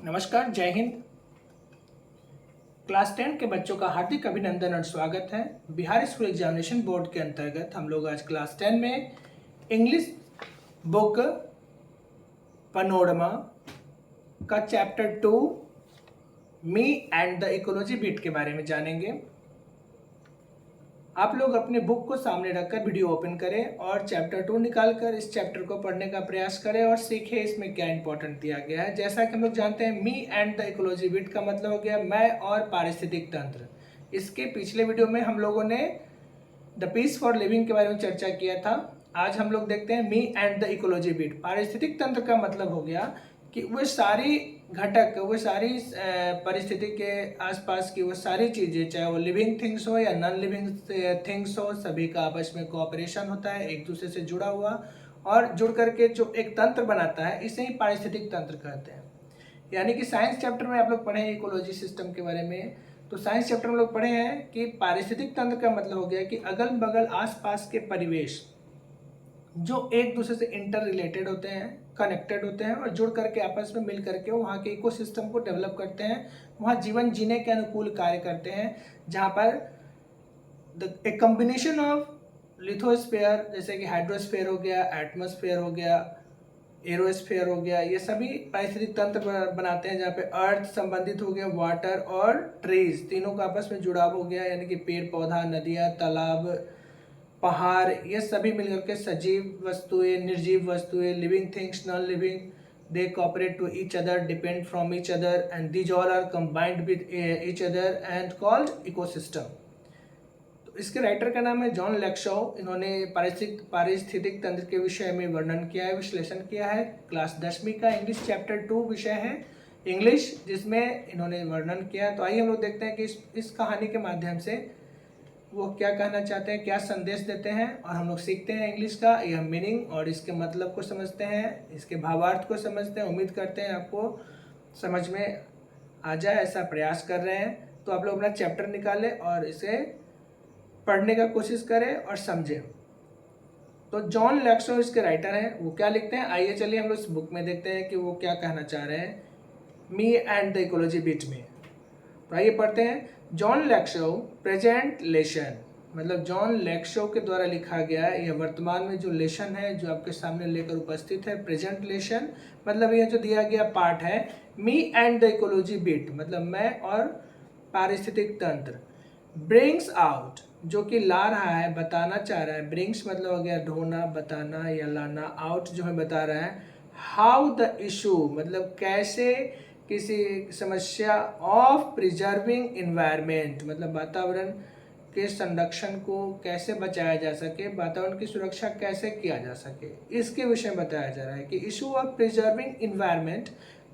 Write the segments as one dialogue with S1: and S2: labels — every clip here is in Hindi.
S1: नमस्कार, जय हिंद। क्लास 10 के बच्चों का हार्दिक अभिनंदन और स्वागत है। बिहार स्कूल एग्जामिनेशन बोर्ड के अंतर्गत हम लोग आज क्लास 10 में इंग्लिश बुक पनोरमा का chapter 2 me and the ecology beat के बारे में जानेंगे। आप लोग अपने बुक को सामने रखकर वीडियो ओपन करें और चैप्टर 2 निकालकर इस चैप्टर को पढ़ने का प्रयास करें और सीखें इसमें क्या इंपॉर्टेंट दिया गया है। जैसा कि हम लोग जानते हैं, मी एंड द इकोलॉजी बिट का मतलब हो गया मैं और पारिस्थितिक तंत्र। इसके पिछले वीडियो में हम लोगों ने द पीस फॉर लिविंग के बारे में चर्चा किया था। आज हम लोग देखते हैं मी एंड द इकोलॉजी बिट। पारिस्थितिक तंत्र का मतलब हो गया कि वो सारी घटक, वो सारी परिस्थिति के आसपास की वो सारी चीज़ें, चाहे वो लिविंग थिंग्स हो या नॉन लिविंग थिंग्स हो, सभी का आपस में कोऑपरेशन होता है, एक दूसरे से जुड़ा हुआ और जुड़ करके जो एक तंत्र बनाता है, इसे ही पारिस्थितिक तंत्र कहते हैं। यानी कि साइंस चैप्टर में आप लोग पढ़े हैं इकोलॉजी सिस्टम के बारे में, तो साइंस चैप्टर में लोग पढ़े हैं कि पारिस्थितिक तंत्र का मतलब हो गया कि अगल बगल आसपास के परिवेश जो एक दूसरे से इंटर रिलेटेड होते हैं, कनेक्टेड होते हैं और जुड़ करके आपस में मिल करके वहाँ के इकोसिस्टम को डेवलप करते हैं, वहाँ जीवन जीने के अनुकूल कार्य करते हैं, जहाँ पर एक कॉम्बिनेशन ऑफ लिथोस्फेयर, जैसे कि हाइड्रोस्फेयर हो गया, एटमॉस्फेयर हो गया, एरोस्फेयर हो गया, ये सभी पारिस्थितिक तंत्र बनाते हैं, जहाँ पे अर्थ संबंधित हो गया, वाटर और ट्रीज, तीनों का आपस में जुड़ाव हो गया, यानी कि पेड़ पौधा, नदियाँ, तालाब, पहाड़, ये सभी मिलकर के सजीव वस्तुएं, निर्जीव वस्तुएं, living things, non living, they cooperate to each other, depend from each other and these all are combined with each other and called ecosystem. तो इसके राइटर का नाम है जॉन लैक्शॉ। इन्होंने पारिस्थितिक तंत्र के विषय में वर्णन किया है, विश्लेषण किया है। क्लास 10वीं का इंग्लिश चैप्टर 2 विषय है इंग्लिश, जिसमें इन्होंने वर्णन किया। तो आइए हम लोग देखते हैं कि इस कहानी के माध्यम से वो क्या कहना चाहते हैं, क्या संदेश देते हैं, और हम लोग सीखते हैं इंग्लिश का यह मीनिंग और इसके मतलब को समझते हैं, इसके भावार्थ को समझते हैं। उम्मीद करते हैं आपको समझ में आ जाए, ऐसा प्रयास कर रहे हैं। तो आप लोग अपना चैप्टर निकालें और इसे पढ़ने का कोशिश करें और समझें। तो जॉन लैक्सो इसके राइटर हैं, वो क्या लिखते हैं, आइए चलिए हम लोग इस बुक में देखते हैं कि वो क्या कहना चाह रहे हैं मी एंड द इकोलॉजी बिट में। तो आइए पढ़ते हैं। जॉन लैक्सो प्रेजेंट लेशन, मतलब जॉन लैक्सो के द्वारा लिखा गया यह वर्तमान में जो लेशन है, जो आपके सामने लेकर उपस्थित है, प्रेजेंट लेशन, मतलब यह जो दिया गया पार्ट है मी एंड द इकोलॉजी बिट, मतलब मैं और पारिस्थितिक तंत्र, ब्रिंग्स आउट, जो कि ला रहा है, बताना चाह रहा है। ब्रिंग्स मतलब हो गया ढोना, बताना या लाना, आउट जो है बता रहा है। हाउ द इशू मतलब कैसे किसी समस्या ऑफ प्रिजर्विंग इन्वायरमेंट, मतलब वातावरण के संरक्षण को कैसे बचाया जा सके, वातावरण की सुरक्षा कैसे किया जा सके, इसके विषय में बताया जा रहा है कि issue of preserving environment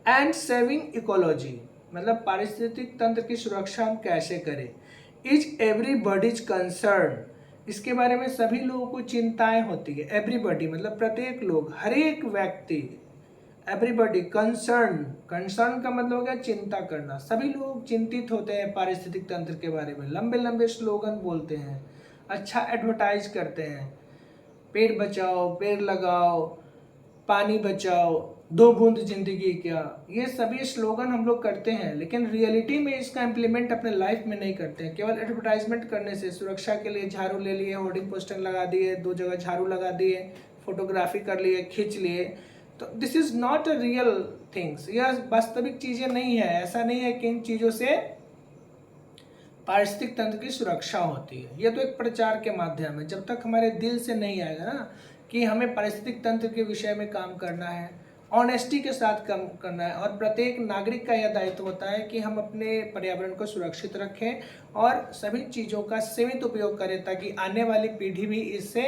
S1: and saving ecology, मतलब पारिस्थितिक तंत्र की सुरक्षा हम कैसे करें। इज एवरीबॉडीज कंसर्न, इसके बारे में सभी लोगों को चिंताएं होती है। एवरीबॉडी मतलब प्रत्येक लोग, हर एक व्यक्ति, एवरीबॉडी, कंसर्न, कंसर्न का मतलब हो गया चिंता करना, सभी लोग चिंतित होते हैं पारिस्थितिक तंत्र के बारे में, लंबे लंबे स्लोगन बोलते हैं, अच्छा एडवर्टाइज करते हैं, पेड़ बचाओ, पेड़ लगाओ, पानी बचाओ, दो बूंद जिंदगी क्या, ये सभी स्लोगन हम लोग करते हैं, लेकिन रियलिटी में इसका इम्प्लीमेंट अपने लाइफ में नहीं करते हैं। केवल एडवर्टाइजमेंट करने से, सुरक्षा के लिए झाड़ू ले लिए, होर्डिंग पोस्टर लगा दिए, 2 जगह झाड़ू लगा दिए, फोटोग्राफी कर लिए, खींच लिए, तो this is not a real things, यह वास्तविक चीजें नहीं है। ऐसा नहीं है कि इन चीजों से पारिस्थितिक तंत्र की सुरक्षा होती है। यह तो एक प्रचार के माध्यम है। जब तक हमारे दिल से नहीं आएगा ना कि हमें पारिस्थितिक तंत्र के विषय में काम करना है, ऑनेस्टी के साथ काम करना है, और प्रत्येक नागरिक का यह दायित्व होता है कि हम अपने पर्यावरण को सुरक्षित रखें और सभी चीज़ों का सीमित उपयोग करें ताकि आने वाली पीढ़ी भी इससे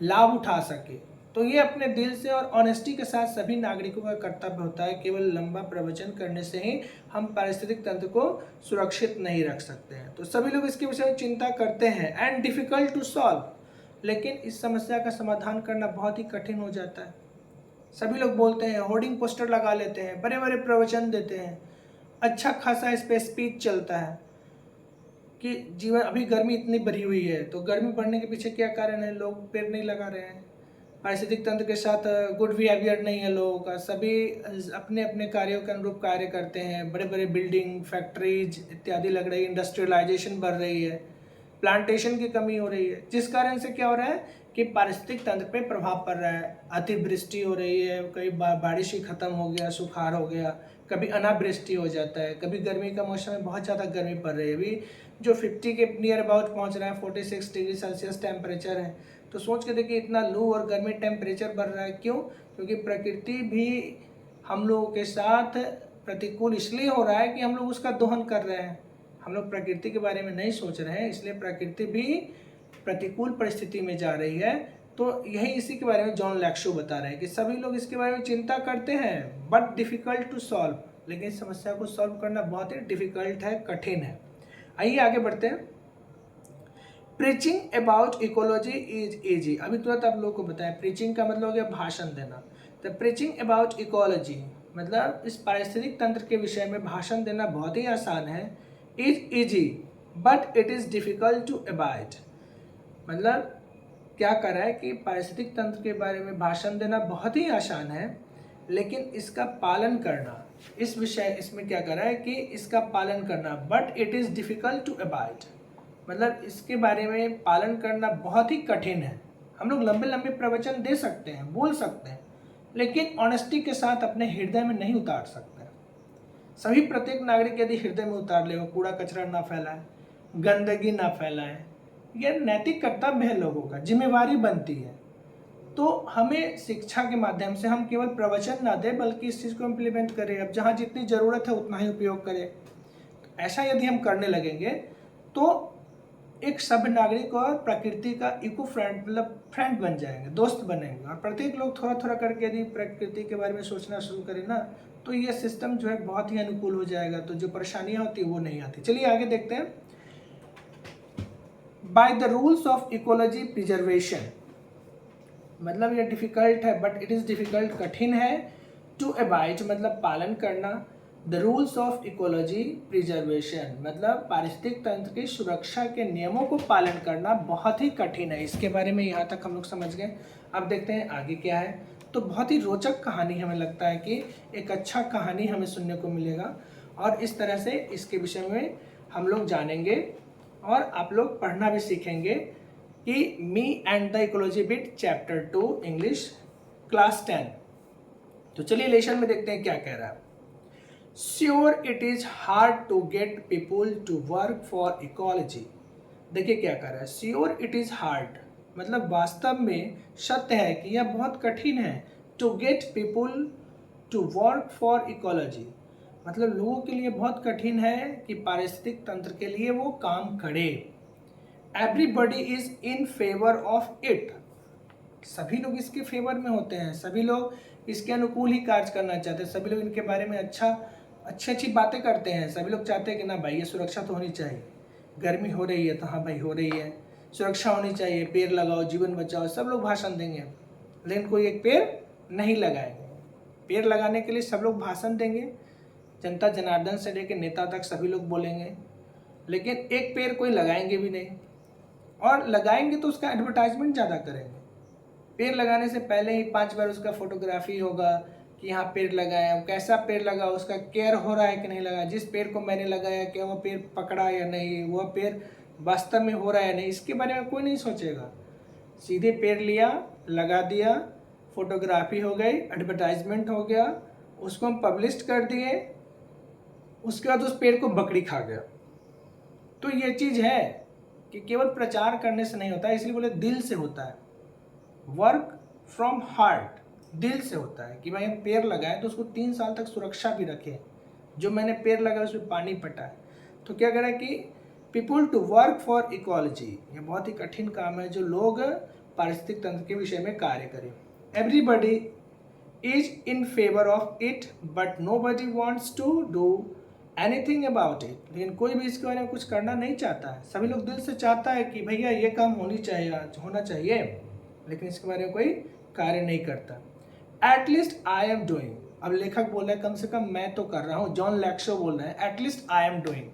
S1: लाभ उठा सके। तो ये अपने दिल से और ऑनेस्टी के साथ सभी नागरिकों का कर्तव्य होता है। केवल लंबा प्रवचन करने से ही हम पारिस्थितिक तंत्र को सुरक्षित नहीं रख सकते हैं। तो सभी लोग इसके विषय में चिंता करते हैं एंड डिफिकल्ट टू सॉल्व, लेकिन इस समस्या का समाधान करना बहुत ही कठिन हो जाता है। सभी लोग बोलते हैं, होर्डिंग पोस्टर लगा लेते हैं, बड़े बड़े प्रवचन देते हैं, अच्छा खासा इस पे स्पीच चलता है कि जीवन, अभी गर्मी इतनी बढ़ी हुई है, तो गर्मी बढ़ने के पीछे क्या कारण है, लोग पेड़ नहीं लगा रहे हैं। पारिस्थितिक तंत्र के साथ गुड बिहेवियर नहीं है लोगों का, सभी अपने अपने कार्यों के अनुरूप कार्य करते हैं, बड़े बड़े बिल्डिंग फैक्ट्रीज इत्यादि लग रही है, इंडस्ट्रियलाइजेशन बढ़ रही है, प्लांटेशन की कमी हो रही है, जिस कारण से क्या हो रहा है कि पारिस्थितिक तंत्र पे प्रभाव पड़ रहा है। अतिवृष्टि हो रही है, कभी बारिश ही खत्म हो गया, सुखाड़ हो गया, कभी अनावृष्टि हो जाता है, कभी गर्मी का मौसम में बहुत ज़्यादा गर्मी पड़ रही है, अभी जो 50 के नियर अबाउट पहुंच रहा है, 46 डिग्री सेल्सियस टेम्परेचर है। तो सोच के देखिए इतना लू और गर्मी टेम्परेचर बढ़ रहा है, क्यों? क्योंकि प्रकृति भी हम लोगों के साथ प्रतिकूल इसलिए हो रहा है कि हम लोग उसका दोहन कर रहे हैं, हम लोग प्रकृति के बारे में नहीं सोच रहे हैं, इसलिए प्रकृति भी प्रतिकूल परिस्थिति में जा रही है। तो यही इसी के बारे में जॉन लैक्शो बता रहे हैं कि सभी लोग इसके बारे में चिंता करते हैं बट डिफिकल्ट टू सॉल्व, लेकिन इस समस्या को सॉल्व करना बहुत ही डिफिकल्ट है, कठिन है। आइए आगे बढ़ते हैं। Preaching about ecology is easy. अभी तुरंत आप लोगों को बताया, प्रीचिंग का मतलब हो गया भाषण देना। तो प्रीचिंग अबाउट इकोलॉजी मतलब इस पारिस्थितिक तंत्र के विषय में भाषण देना बहुत ही आसान है। Is easy but it is difficult to abide. मतलब क्या कर रहा है कि पारिस्थितिक तंत्र के बारे में भाषण देना बहुत ही आसान है, लेकिन इसका पालन करना, इसमें क्या कर रहा है कि इसका पालन करना, but it is difficult to abide मतलब इसके बारे में पालन करना बहुत ही कठिन है। हम लोग लंबे लंबे प्रवचन दे सकते हैं, बोल सकते हैं, लेकिन ऑनेस्टी के साथ अपने हृदय में नहीं उतार सकते। सभी प्रत्येक नागरिक यदि हृदय में उतार ले, वो कूड़ा कचरा ना फैलाए, गंदगी ना फैलाए, यह नैतिक कर्तव्य है, लोगों का जिम्मेवारी बनती है। तो हमें शिक्षा के माध्यम से हम केवल प्रवचन ना दें, बल्कि इस चीज़ को इम्प्लीमेंट करें। अब जहाँ जितनी ज़रूरत है उतना ही उपयोग करें। ऐसा यदि हम करने लगेंगे तो एक सभ्य नागरिक और प्रकृति का इको फ्रेंड मतलब फ्रेंड बन जाएंगे, दोस्त बनेंगे। और प्रत्येक लोग थोड़ा थोड़ा करके यदि प्रकृति के बारे में सोचना शुरू करें ना, तो ये सिस्टम जो है बहुत ही अनुकूल हो जाएगा, तो जो परेशानियाँ होती है वो नहीं आती। चलिए आगे देखते हैं। By the rules of ecology preservation मतलब ये डिफिकल्ट है, बट इट इज़ डिफिकल्ट, कठिन है। टू अबाइड मतलब पालन करना। The rules of ecology preservation मतलब पारिस्थितिक तंत्र की सुरक्षा के नियमों को पालन करना बहुत ही कठिन है। इसके बारे में यहाँ तक हम लोग समझ गए। अब देखते हैं आगे क्या है। तो बहुत ही रोचक कहानी हमें लगता है कि एक अच्छा कहानी हमें सुनने को मिलेगा, और इस तरह से इसके विषय में हम लोग जानेंगे और आप लोग पढ़ना भी सीखेंगे कि मी and the ecology bit chapter 2 English class 10। तो चलिए लेसन में देखते हैं क्या कह रहा है। Sure it is hard to get people to work for ecology. देखिए क्या कर रहा है, श्योर इट इज हार्ड मतलब वास्तव में सत्य है कि यह बहुत कठिन है। To get people to work for ecology मतलब लोगों के लिए बहुत कठिन है कि पारिस्थितिक तंत्र के लिए वो काम करे। Everybody is in favour of it सभी लोग इसके फेवर में होते हैं, सभी लोग इसके अनुकूल ही कार्य करना चाहते हैं, सभी लोग इनके बारे में अच्छी बातें करते हैं। सभी लोग चाहते हैं कि ना भाई ये सुरक्षा तो होनी चाहिए, गर्मी हो रही है तो हाँ भाई हो रही है, सुरक्षा होनी चाहिए, पेड़ लगाओ, जीवन बचाओ, सब लोग भाषण देंगे, लेकिन कोई एक पेड़ नहीं लगाएंगे। पेड़ लगाने के लिए सब लोग भाषण देंगे, जनता जनार्दन से लेकर नेता तक सभी लोग बोलेंगे, लेकिन एक पेड़ कोई लगाएंगे भी नहीं, और लगाएंगे तो उसका एडवर्टाइजमेंट ज़्यादा करेंगे। पेड़ लगाने से पहले ही 5 बार उसका फोटोग्राफी होगा कि यहाँ पेड़ लगाया, कैसा पेड़ लगा, उसका केयर हो रहा है कि नहीं लगा, जिस पेड़ को मैंने लगाया क्या वो पेड़ पकड़ा या नहीं, वह पेड़ वास्तव में हो रहा है या नहीं, इसके बारे में कोई नहीं सोचेगा। सीधे पेड़ लिया, लगा दिया, फोटोग्राफी हो गई, एडवर्टाइजमेंट हो गया, उसको हम पब्लिश कर दिए, उसके बाद उस पेड़ को बकरी खा गया। तो ये चीज़ है कि केवल प्रचार करने से नहीं होता है, इसलिए बोले दिल से होता है। वर्क फ्रॉम हार्ट, दिल से होता है कि भाई हम पेड़ लगाएं तो उसको 3 साल तक सुरक्षा भी रखें, जो मैंने पेड़ लगाया उसमें पानी पटाए। तो क्या करें कि people to work for ecology, ये बहुत ही कठिन काम है जो लोग पारिस्थितिक तंत्र के विषय में कार्य करें। Everybody is in favour of it but nobody wants to do anything about it, लेकिन कोई भी इसके बारे में कुछ करना नहीं चाहता है। सभी लोग दिल से चाहता है कि भैया ये काम होना चाहिए, लेकिन इसके बारे में कोई कार्य नहीं करता। एटलीस्ट आई एम डूइंग, अब लेखक बोल रहा है कम से कम मैं तो कर रहा हूँ, जॉन लैक्शो बोल रहे हैं एटलीस्ट आई एम डूइंग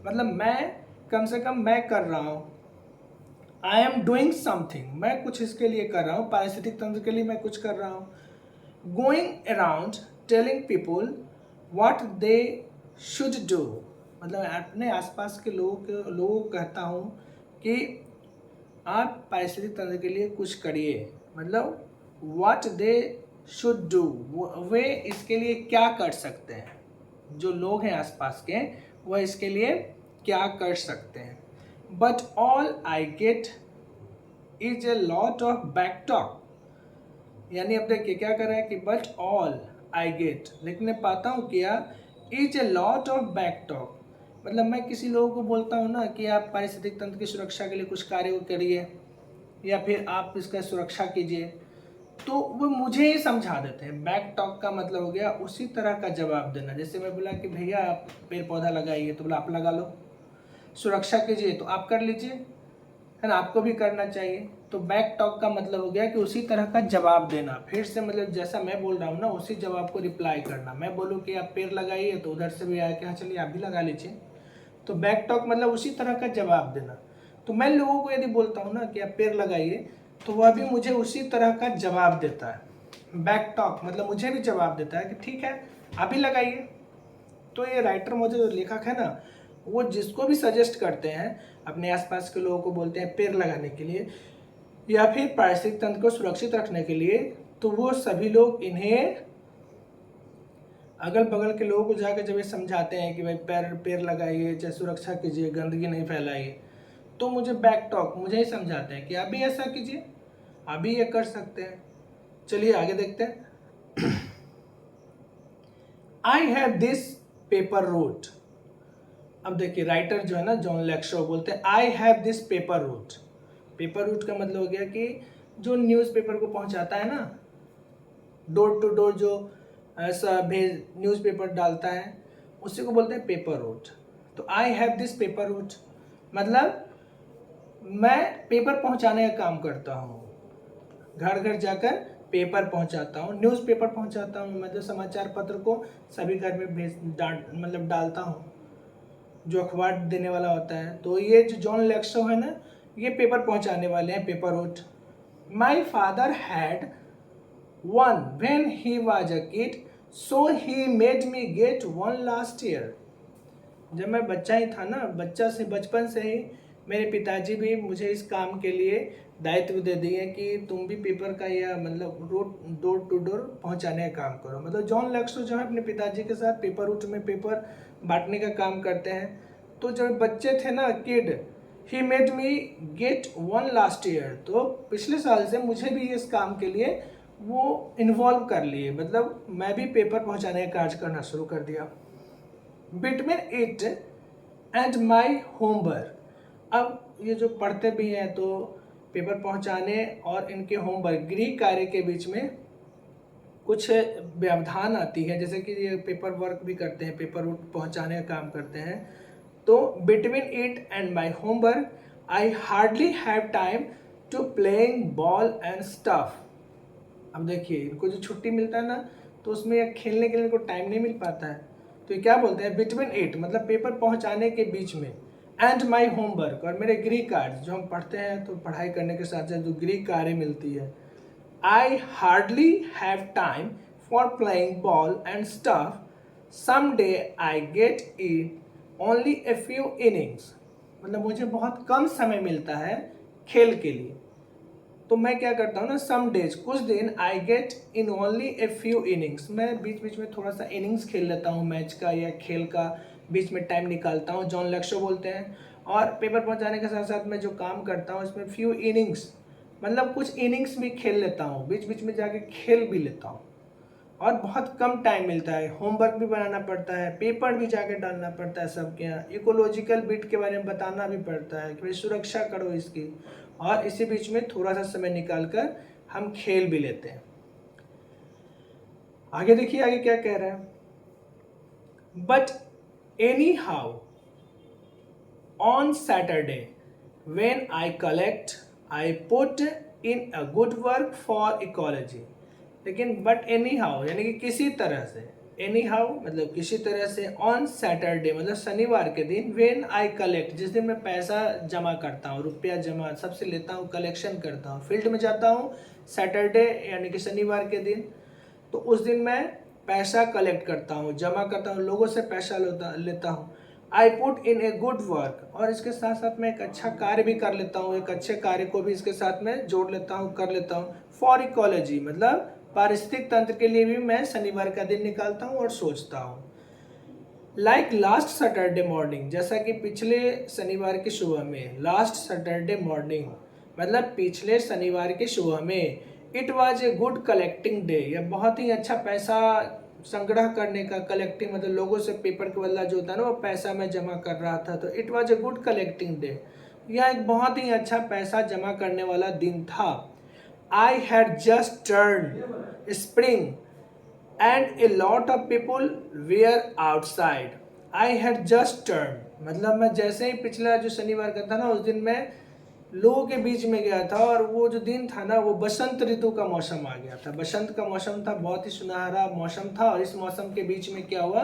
S1: मतलब मैं कम से कम मैं कर रहा हूँ। आई एम डूइंग समथिंग, मैं कुछ इसके लिए कर रहा हूँ, पारिस्थितिक तंत्र के लिए मैं कुछ कर रहा हूँ। Going around telling people what they should do, मतलब अपने आसपास के लोगों को कहता हूँ कि आप पारिस्थितिक तंत्र के लिए कुछ करिए, मतलब व्हाट दे शुड डू, वे इसके लिए क्या कर सकते हैं, जो लोग हैं आसपास के वह इसके लिए क्या कर सकते हैं। But all I get is a lot of back talk, यानी अब देखिए क्या कर रहा है कि बट ऑल आई गेट, लेकिन मैं पाता हूँ क्या, is a lot of back talk, मतलब मैं किसी लोगों को बोलता हूँ ना कि आप पारिस्थितिक तंत्र की सुरक्षा के लिए कुछ कार्य करिए या फिर आप इसका सुरक्षा कीजिए, तो वो मुझे ही समझा देते हैं। बैक टॉक का मतलब हो गया उसी तरह का जवाब देना, जैसे मैं बोला कि भैया आप पेड़ पौधा लगाइए तो बोला आप लगा लो, सुरक्षा कीजिए तो आप कर लीजिए, है ना, आपको भी करना चाहिए। तो बैक टॉक का मतलब हो गया कि उसी तरह का जवाब देना, फिर से मतलब जैसा मैं बोल रहा हूँ ना उसी जवाब को रिप्लाई करना। मैं बोलूँ कि आप पेड़ लगाइए तो उधर से भी आया कि हाँ चलिए आप भी लगा लीजिए, तो बैक टॉक मतलब उसी तरह का जवाब देना। तो मैं लोगों को यदि बोलता हूँ ना कि आप पेड़ लगाइए तो वह भी मुझे उसी तरह का जवाब देता है। बैक टॉक मतलब मुझे भी जवाब देता है कि ठीक है आप भी लगाइए। तो ये राइटर मुझे जो लेखक है ना, वो जिसको भी सजेस्ट करते हैं अपने आसपास के लोगों को बोलते हैं पेड़ लगाने के लिए या फिर पारिस्थितिक तंत्र को सुरक्षित रखने के लिए, तो वो सभी लोग इन्हें अगल बगल के लोगों को जाकर जब ये समझाते हैं कि भाई पेड़ लगाइए, चाहे सुरक्षा कीजिए, गंदगी नहीं फैलाइए, तो मुझे बैक टॉक मुझे ही समझाते हैं कि आप भी ऐसा कीजिए, आप भी ये कर सकते हैं। चलिए आगे देखते हैं। I have this paper route, अब देखिए राइटर जो है ना जॉन लैक्शो बोलते हैं I have this paper route. Paper route का मतलब हो गया कि जो न्यूज़पेपर को पहुंचाता है ना, डोर टू डोर जो ऐसा भेज न्यूज़पेपर डालता है उसी को बोलते हैं पेपर रूट। तो I have this paper route मतलब मैं पेपर पहुंचाने का काम करता हूँ, घर घर जाकर पेपर पहुंचाता हूँ, न्यूज़पेपर पहुंचाता हूँ, मतलब समाचार पत्र को सभी घर में मतलब डालता हूँ, जो अखबार देने वाला होता है। तो ये जो जॉन लैक्सो है ना, ये पेपर पहुंचाने वाले हैं, paper route. My father had one when he was a kid so he made me get one last year, जब मैं बच्चा ही था ना, बचपन से ही मेरे पिताजी भी मुझे इस काम के लिए दायित्व दे दिए कि तुम भी पेपर का या मतलब डोर टू डोर पहुंचाने का काम करो। मतलब जॉन लैक्सो जो है अपने पिताजी के साथ पेपर रूट में पेपर बांटने का काम करते हैं। तो जब बच्चे थे ना किड, ही made me get one last year, तो पिछले साल से मुझे भी इस काम के लिए वो इन्वॉल्व कर लिए, मतलब मैं भी पेपर पहुंचाने का कार्य करना शुरू कर दिया। Between it and my homework, अब ये जो पढ़ते भी हैं तो पेपर पहुंचाने और इनके होमवर्क गृह कार्य के बीच में कुछ व्यवधान आती है, जैसे कि ये पेपर वर्क भी करते हैं, पेपर पहुंचाने का काम करते हैं। तो between it and my homework I hardly have time to playing ball and stuff. अब देखिए इनको जो छुट्टी मिलता है ना, तो उसमें खेलने के लिए इनको टाइम नहीं मिल पाता है। तो ये क्या बोलते हैं, बिटवीन इट मतलब पेपर पहुंचाने के बीच में, एंड माई होमवर्क और मेरे गृह कार्य जो हम पढ़ते हैं तो पढ़ाई करने के साथ साथ जो गृह कार्य मिलती है, I hardly have time for playing ball and stuff, some day I get it only a few innings, मतलब मुझे बहुत कम समय मिलता है खेल के लिए। तो मैं क्या करता हूँ ना, सम डेज कुछ दिन, I get in only a few innings, मैं बीच बीच में थोड़ा सा इनिंग्स खेल लेता हूँ मैच का या खेल का, बीच में टाइम निकालता हूँ, जॉन लैक्सो बोलते हैं। और पेपर पहुँचाने के साथ साथ मैं जो काम करता हूँ इसमें फ्यू इनिंग्स मतलब कुछ इनिंग्स भी खेल लेता हूँ, बीच बीच में जाके खेल भी लेता हूँ। और बहुत कम टाइम मिलता है, होमवर्क भी बनाना पड़ता है, पेपर भी जाके डालना पड़ता है सबके यहाँ, इकोलॉजिकल बिट के बारे में बताना भी पड़ता है कि भाई सुरक्षा करो इसकी, और इसी बीच में थोड़ा सा समय निकाल कर हम खेल भी लेते हैं। आगे देखिए आगे क्या कह रहा है, but any how on Saturday when I collect I put in a good work for ecology, लेकिन बट एनी हाउ यानी कि किसी तरह से, एनी हाउ मतलब किसी तरह से, ऑन सैटरडे मतलब शनिवार के दिन, व्हेन आई कलेक्ट जिस दिन मैं पैसा जमा करता हूँ, रुपया जमा सबसे लेता हूँ, कलेक्शन करता हूँ, फील्ड में जाता हूँ सैटरडे यानी कि शनिवार के दिन, तो उस दिन मैं पैसा कलेक्ट करता हूँ, जमा करता हूँ, लोगों से पैसा लेता हूँ। I put in a good work, और इसके साथ साथ मैं एक अच्छा कार्य भी कर लेता हूँ, एक अच्छे कार्य को भी इसके साथ में जोड़ लेता हूँ, कर लेता हूँ। फॉर इकोलॉजी मतलब पारिस्थितिक तंत्र के लिए भी मैं शनिवार का दिन निकालता हूँ और सोचता हूँ। लाइक लास्ट सैटरडे मॉर्निंग, जैसा कि पिछले शनिवार की सुबह में, लास्ट सैटरडे मॉर्निंग मतलब पिछले शनिवार की सुबह में, it was a good collecting day, यह बहुत ही अच्छा पैसा संग्रह करने का, कलेक्टिंग मतलब लोगों से पेपर के बदला जो होता है ना वो पैसा मैं जमा कर रहा था, तो it was a good collecting day, यह एक बहुत ही अच्छा पैसा जमा करने वाला दिन था। I had just turn spring and a lot of people were outside. I had just turned मतलब मैं जैसे ही पिछला जो शनिवार का था ना उस दिन मैं लोगों के बीच में गया था, और वो जो दिन था ना वो बसंत ऋतु का मौसम आ गया था, बसंत का मौसम था, बहुत ही सुनहरा मौसम था। और इस मौसम के बीच में क्या हुआ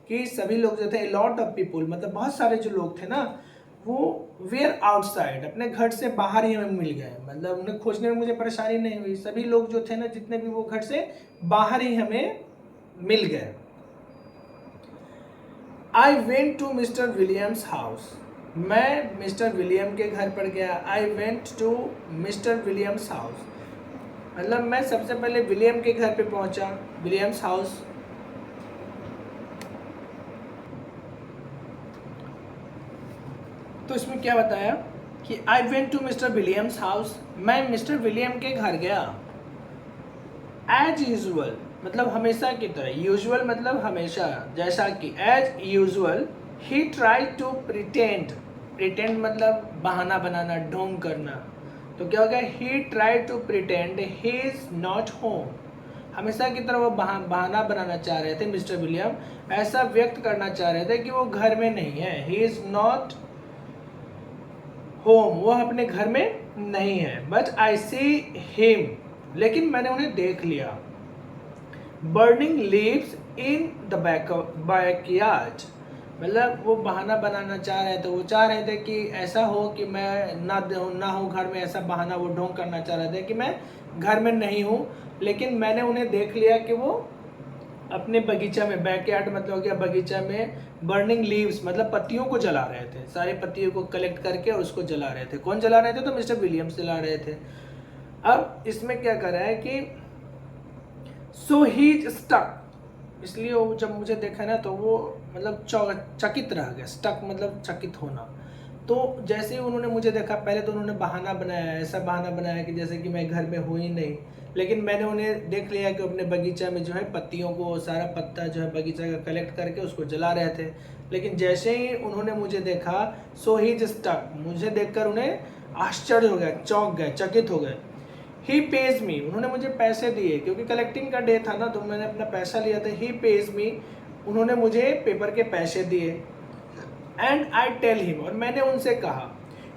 S1: कि सभी लोग जो थे, लॉट ऑफ पीपुल मतलब बहुत सारे जो लोग थे ना, वो वेयर आउटसाइड अपने घर से बाहर ही हमें मिल गए, मतलब उन्हें खोजने में मुझे परेशानी नहीं हुई, सभी लोग जो थे ना जितने भी, वो घर से बाहर ही हमें मिल गए। I went to mister Williams house, मैं मिस्टर विलियम के घर पर गया। I went to mister Williams house मतलब मैं सबसे पहले विलियम के घर पे पहुंचा, विलियम्स हाउस। तो इसमें क्या बताया कि I went to mister Williams house, मैं मिस्टर विलियम के घर गया। एज यूजुअल मतलब हमेशा की तरह, यूजुअल मतलब हमेशा, जैसा कि एज यूजुअल ही ट्राई टू प्रिटेंड, प्रिटेंड मतलब बहाना बनाना, ढोंग करना, तो क्या हो गया, he try to pretend he is not home, हमेशा की तरह वो बहाना बनाना चाह रहे थे मिस्टर विलियम, ऐसा व्यक्त करना चाह रहे थे कि वो घर में नहीं है, ही इज नॉट होम, वो अपने घर में नहीं है। बट आई सी हिम, लेकिन मैंने उन्हें देख लिया। Burning leaves in the backyard मतलब वो बहाना बनाना चाह रहे थे, वो चाह रहे थे कि ऐसा हो कि मैं ना हूँ घर में, ऐसा बहाना वो ढोंग करना चाह रहे थे कि मैं घर में नहीं हूँ। लेकिन मैंने उन्हें देख लिया कि वो अपने बगीचा में, बैकयार्ड मतलब हो गया बगीचा में, बर्निंग लीव्स मतलब पत्तियों को जला रहे थे, सारे पत्तियों को कलेक्ट करके और उसको जला रहे थे। कौन जला रहे थे? तो मिस्टर विलियम्स जला रहे थे। अब इसमें क्या कर रहा है कि सो ही स्टक, इसलिए वो जब मुझे देखा ना तो वो मतलब चकित रह गया, स्टक मतलब चकित होना। तो जैसे ही उन्होंने मुझे देखा, पहले तो उन्होंने बहाना बनाया, ऐसा बहाना बनाया कि जैसे कि मैं घर में हूँ ही नहीं, लेकिन मैंने उन्हें देख लिया कि अपने बगीचा में जो है पत्तियों को, सारा पत्ता जो है बगीचा का कलेक्ट करके उसको जला रहे थे। लेकिन जैसे ही उन्होंने मुझे देखा, सो ही स्टक, मुझे देखकर उन्हें आश्चर्य हो गया, चौंक गए, चकित हो गए। ही पेज मी, उन्होंने मुझे पैसे दिए, क्योंकि कलेक्टिंग का डे था ना, तो मैंने अपना पैसा लिया था। ही पेज मी, उन्होंने मुझे पेपर के पैसे दिए। एंड आई टेल हिम, और मैंने उनसे कहा,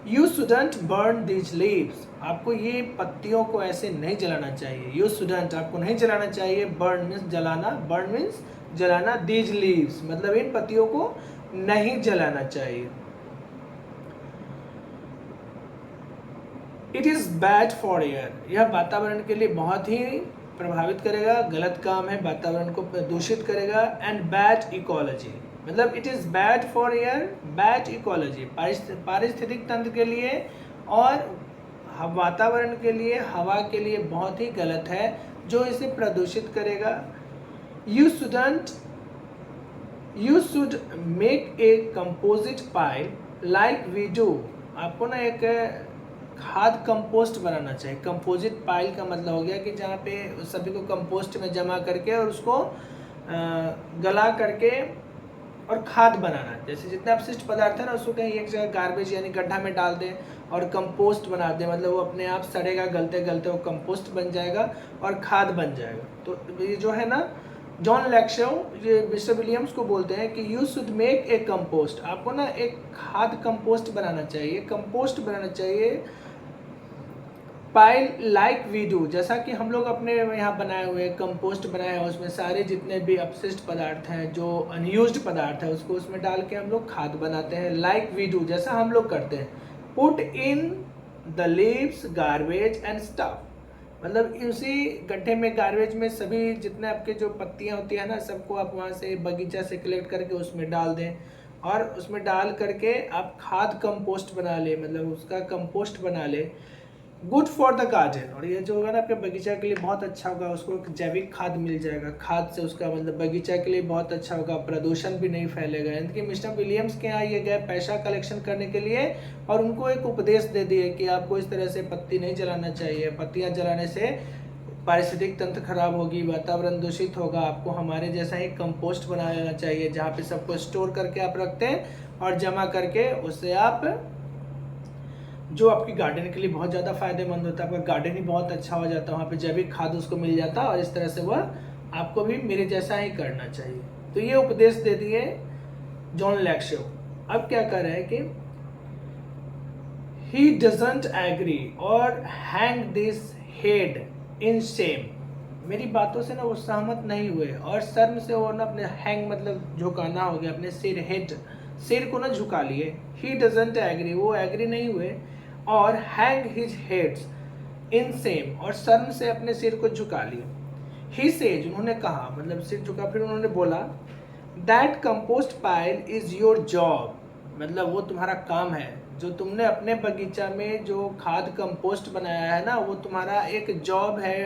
S1: you shouldn't burn these leaves, आपको ये पत्तियों को ऐसे नहीं जलाना चाहिए। यू शुडंट, आपको नहीं जलाना चाहिए। बर्न मीन्स जलाना, बर्न मीन्स जलाना, दीज लीव्स मतलब इन पत्तियों को नहीं जलाना चाहिए। It is bad for air, यह वातावरण के लिए बहुत ही प्रभावित करेगा, गलत काम है, वातावरण को दूषित करेगा। एंड बैड इकोलॉजी मतलब it is bad for air, bad ecology पारिस्थितिक तंत्र के लिए और वातावरण के लिए, हवा के लिए बहुत ही गलत है, जो इसे प्रदूषित करेगा। You should make a composite pile like we do, आपको ना एक खाद कंपोस्ट बनाना चाहिए। कंपोजिट पाइल का मतलब हो गया कि जहाँ पे सभी को कंपोस्ट में जमा करके और उसको गला करके और खाद बनाना, जैसे जितने अपशिष्ट पदार्थ है ना उसको कहीं एक जगह गार्बेज यानी गड्ढा में डाल दें और कंपोस्ट बना दें, मतलब वो अपने आप सड़ेगा, गलते गलते वो कंपोस्ट बन जाएगा और खाद बन जाएगा। तो ये जो है ना, जॉन लैक्शो ये मिस्टर विलियम्स को बोलते हैं कि you should make A compost, आपको ना एक खाद कंपोस्ट बनाना चाहिए, कंपोस्ट बनाना चाहिए पाइल लाइक वी डू, जैसा कि हम लोग अपने यहाँ बनाए हुए कंपोस्ट बनाए हैं, उसमें सारे जितने भी अपशिष्ट पदार्थ हैं, जो अनयूज्ड पदार्थ है, उसको उसमें डाल के हम लोग खाद बनाते हैं। लाइक वी डू, जैसा हम लोग करते हैं। Put in the leaves garbage and stuff, मतलब उसी गड्ढे में गार्बेज में सभी जितने आपके जो पत्तियाँ होती है ना, सबको आप वहाँ से बगीचा से कलेक्ट करके उसमें डाल दें, और उसमें डाल करके आप खाद कंपोस्ट बना ले, मतलब उसका कंपोस्ट बना ले। गुड फॉर द गार्डन, और ये जो होगा ना आपके बगीचा के लिए बहुत अच्छा होगा, उसको एक जैविक खाद मिल जाएगा, खाद से उसका मतलब बगीचा के लिए बहुत अच्छा होगा, प्रदूषण भी नहीं फैलेगा। यानी कि मिस्टर विलियम्स के यहाँ ये गए पैसा कलेक्शन करने के लिए, और उनको एक उपदेश दे दिए कि आपको इस तरह से पत्ती नहीं जलाना चाहिए, पत्तियाँ जलाने से पारिस्थितिक तंत्र खराब होगी, वातावरण दूषित होगा, आपको हमारे जैसा ही कंपोस्ट बना लेना चाहिए, जहाँ पे सबको स्टोर करके आप रखते हैं और जमा करके उससे आप जो आपकी गार्डन के लिए बहुत ज़्यादा फायदेमंद होता है, आपका गार्डन ही बहुत अच्छा हो जाता है, वहाँ पे जैविक खाद उसको मिल जाता है, और इस तरह से वह आपको भी मेरे जैसा ही करना चाहिए। तो ये उपदेश दे दिए जॉन लैक्शो। अब क्या कर रहे हैं कि ही डजंट एग्री और hang this head in Shem, मेरी बातों से ना वो सहमत नहीं हुए, और शर्म से वो ना अपने हैंग मतलब झुकाना हो गया, अपने सिर, हेड, सिर को ना झुका लिए। ही डजंट एग्री, वो एग्री नहीं हुए, और hang his heads in same, और शर्म से अपने सिर को झुका लिए। ही सेज, उन्होंने कहा, मतलब सिर झुका, फिर उन्होंने बोला, that compost pile is your job, मतलब वो तुम्हारा काम है, जो तुमने अपने बगीचा में जो खाद कंपोस्ट बनाया है ना, वो तुम्हारा एक जॉब है,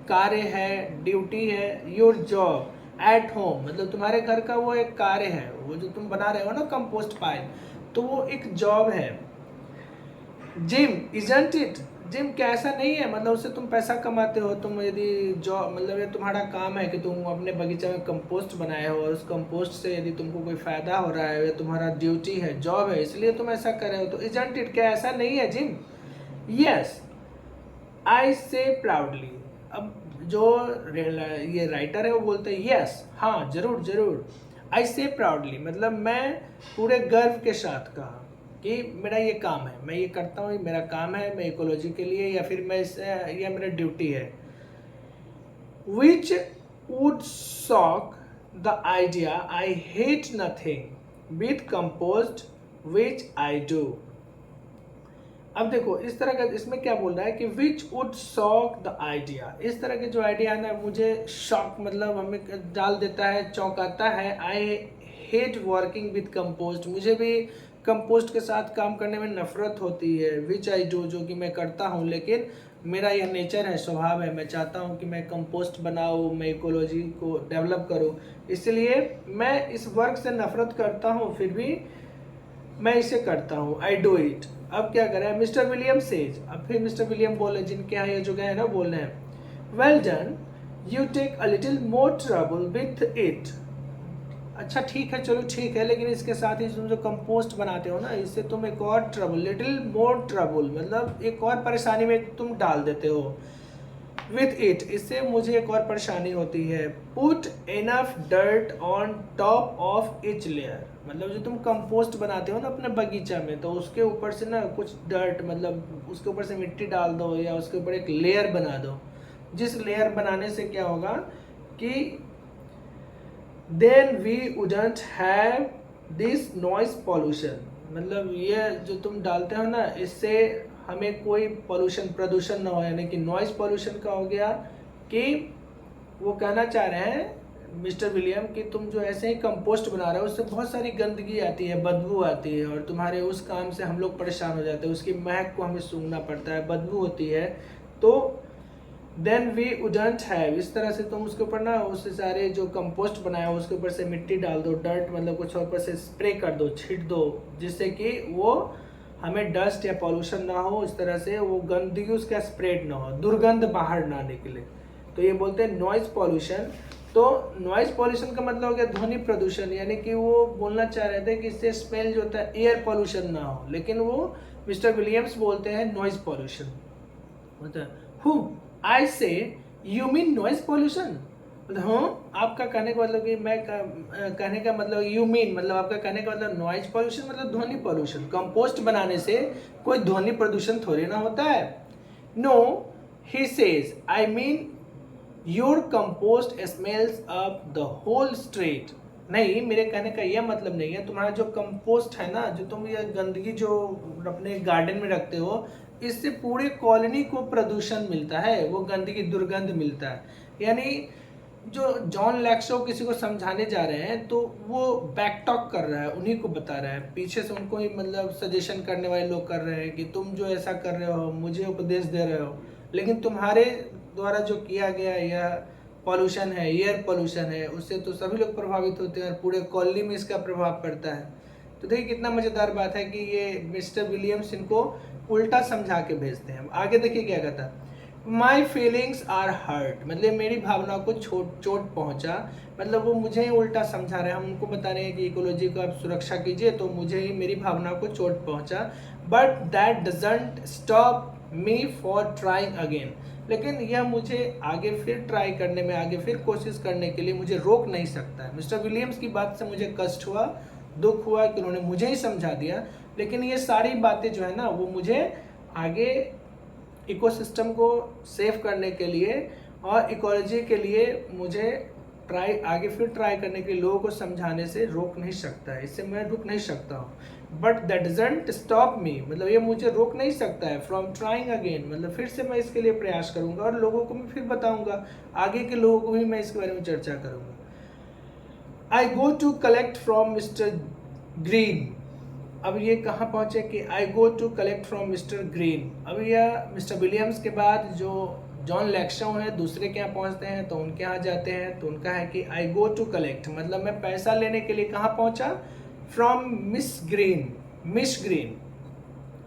S1: कार्य है, ड्यूटी है। योर जॉब एट होम, मतलब तुम्हारे घर का वो एक कार्य है, वो जो तुम बना रहे हो ना कंपोस्ट पाइल, तो वो एक जॉब है। जिम इजंट इट, जिम क्या ऐसा नहीं है, मतलब उससे तुम पैसा कमाते हो, तुम यदि जॉब मतलब ये तुम्हारा काम है कि तुम अपने बगीचा में कंपोस्ट बनाए हो, और उस कंपोस्ट से यदि तुमको कोई फायदा हो रहा है, ये तुम्हारा ड्यूटी है, जॉब है, इसलिए तुम ऐसा कर रहे हो, तो इजंट इट, क्या ऐसा नहीं है जिम? यस आई से प्राउडली, अब जो ये राइटर है वो बोलते हैं यस, हाँ जरूर जरूर, आई से प्राउडली, मतलब मैं पूरे गर्व के साथ कहा कि मेरा ये काम है, मैं ये करता हूँ, मेरा काम है, मैं इकोलॉजी के लिए, या फिर मैं यह मेरा ड्यूटी है। Which would shock the idea I hate nothing with compost which I do. अब देखो इस तरह का, इसमें क्या बोल रहा है कि which would shock the idea, इस तरह के जो आइडिया है ना, मुझे शॉक मतलब हमें डाल देता है, चौंकाता है। I hate working with compost, मुझे भी कंपोस्ट के साथ काम करने में नफरत होती है। विच आई डू, जो कि मैं करता हूँ, लेकिन मेरा यह नेचर है, स्वभाव है, मैं चाहता हूँ कि मैं कंपोस्ट बनाऊँ, मैं इकोलॉजी को डेवलप करूँ, इसलिए मैं इस वर्क से नफरत करता हूँ, फिर भी मैं इसे करता हूँ। I do it. अब क्या करें, मिस्टर विलियम सेज, अब फिर मिस्टर विलियम बोले, जिनके यहाँ ये जो गए हैं ना, बोल रहे हैं, well done, you take a little more trouble with it. अच्छा ठीक है, चलो ठीक है, लेकिन इसके साथ ही तुम जो कंपोस्ट बनाते हो ना, इससे तुम एक और ट्रबल, लिटिल मोर ट्रबल, मतलब एक और परेशानी में तुम डाल देते हो। विथ इट, इससे मुझे एक और परेशानी होती है। Put enough dirt on top of each layer, मतलब जो तुम कंपोस्ट बनाते हो ना अपने बगीचा में, तो उसके ऊपर से ना कुछ डर्ट, मतलब उसके ऊपर से मिट्टी डाल दो, या उसके ऊपर एक लेयर बना दो, जिस लेयर बनाने से क्या होगा कि then we wouldn't have this noise pollution, मतलब ये जो तुम डालते हो ना, इससे हमें कोई पॉल्यूशन, प्रदूषण ना हो। यानी कि नॉइस पॉल्यूशन का हो गया कि वो कहना चाह रहे हैं मिस्टर विलियम कि तुम जो ऐसे ही कंपोस्ट बना रहे हो, उससे बहुत सारी गंदगी आती है, बदबू आती है, और तुम्हारे उस काम से हम लोग परेशान हो जाते हैं, उसकी महक को हमें सूंघना पड़ता है, बदबू होती है, तो देन वी वुडंट हैव, इस तरह से तुम उसके ऊपर ना उससे सारे जो कंपोस्ट बनाया हो उसके ऊपर से मिट्टी डाल दो, डर्ट मतलब कुछ ऊपर से स्प्रे कर दो, छीट दो, जिससे कि वो हमें डस्ट या पॉल्यूशन ना हो, इस तरह से वो गंदगी उसका स्प्रेड ना हो, दुर्गंध बाहर ना निकले। तो ये बोलते हैं नॉइज पॉल्यूशन। तो नॉइज पॉल्यूशन का मतलब हो गया ध्वनि प्रदूषण, यानी कि वो बोलना चाह रहे थे कि इससे स्मेल जो होता है एयर पॉल्यूशन ना हो, लेकिन वो मिस्टर विलियम्स बोलते हैं नॉइज पॉल्यूशन। हु आई से यू मीन नॉइज पॉल्यूशन, मतलब हाँ, आपका कहने का मतलब कि कहने का मतलब यू मीन, मतलब आपका कहने का मतलब नॉइज पॉल्यूशन मतलब ध्वनि प्रदूषण। कंपोस्ट बनाने से कोई ध्वनि प्रदूषण थोड़ी ना होता है। No he says I mean your compost smells up the whole street. नहीं, मेरे कहने का यह मतलब नहीं है, तुम्हारा जो कंपोस्ट है ना, जो तुम ये गंदगी जो अपने गार्डन में रखते हो, इससे पूरे कॉलोनी को प्रदूषण मिलता है, वो गंदगी दुर्गंध मिलता है। यानी जो जॉन लैक्सो किसी को समझाने जा रहे हैं तो वो बैक टॉक कर रहा है, उन्हीं को बता रहा है, पीछे से उनको ही मतलब सजेशन करने वाले लोग कर रहे हैं कि तुम जो ऐसा कर रहे हो मुझे उपदेश दे रहे हो, लेकिन तुम्हारे द्वारा जो किया गया यह पॉल्यूशन है, एयर पॉल्यूशन है, उससे तो सभी लोग प्रभावित होते हैं और पूरे कॉलोनी में इसका प्रभाव पड़ता है। तो देखिए कितना मज़ेदार बात है कि ये मिस्टर विलियम्स इनको उल्टा समझा के भेजते हैं। आगे देखिए क्या कहता है, माई फीलिंग्स आर हर्ट, मतलब मेरी भावनाओं को चोट पहुंचा, मतलब वो मुझे ही उल्टा समझा रहे हैं। हम उनको बता रहे हैं कि इकोलॉजी को आप सुरक्षा कीजिए, तो मुझे ही मेरी भावनाओं को चोट पहुंचा। But that doesn't stop me for trying again, लेकिन यह मुझे आगे फिर ट्राई करने में, आगे फिर कोशिश करने के लिए मुझे रोक नहीं सकता है। मिस्टर विलियम्स की बात से मुझे कष्ट हुआ, दुख हुआ कि उन्होंने मुझे ही समझा दिया, लेकिन ये सारी बातें जो है ना वो मुझे आगे इकोसिस्टम को सेव करने के लिए और इकोलॉजी के लिए मुझे आगे फिर ट्राई करने के लिए लोगों को समझाने से रोक नहीं सकता है, इससे मैं रुक नहीं सकता हूँ। But that doesn't stop me, मतलब ये मुझे रोक नहीं सकता है फ्रॉम ट्राइंग अगेन, मतलब फिर से मैं इसके लिए प्रयास करूँगा और लोगों को मैं फिर बताऊँगा, आगे के लोगों को भी मैं इसके बारे में चर्चा करूँगा। I go to collect from mister Green, अब ये कहाँ पहुँचे कि I go to collect from mister Green. अब यह मिस्टर विलियम्स के बाद जो जॉन लैक्सो हैं दूसरे के यहाँ पहुँचते हैं तो उनके यहाँ जाते हैं, तो उनका है कि आई गो टू कलेक्ट, मतलब मैं पैसा लेने के लिए कहाँ पहुँचा, from miss green,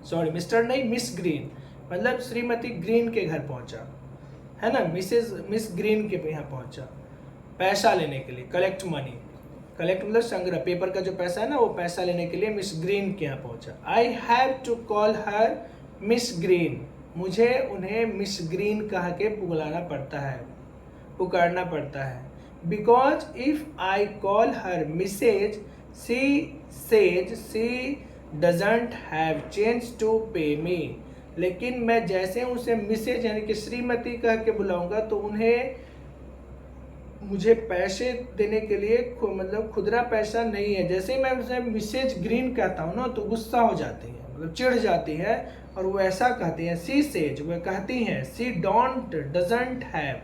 S1: sorry mister नहीं मिस ग्रीन, मतलब श्रीमती ग्रीन के घर पहुँचा है ना, मिस ग्रीन के यहाँ पहुँचा पैसा लेने के लिए, कलेक्ट मनी, कलेक्ट मतलब संग्रह, पेपर का जो पैसा है ना वो पैसा लेने के लिए मिस ग्रीन के यहाँ पहुँचा। I have to call her Miss Green, मुझे उन्हें मिस ग्रीन कह के पुकारना पड़ता है। Because if I call her Mrs she says she doesn't have change to pay me, लेकिन मैं जैसे उसे मिसेज यानी कि श्रीमती कह के बुलाऊंगा तो उन्हें मुझे पैसे देने के लिए मतलब खुदरा पैसा नहीं है। जैसे ही मैं उसे मिसेज ग्रीन कहता हूँ ना तो गुस्सा हो जाती है, मतलब चिढ़ जाती है और वो ऐसा कहती हैं, सी सेज वह कहती हैं, सी डजंट हैव,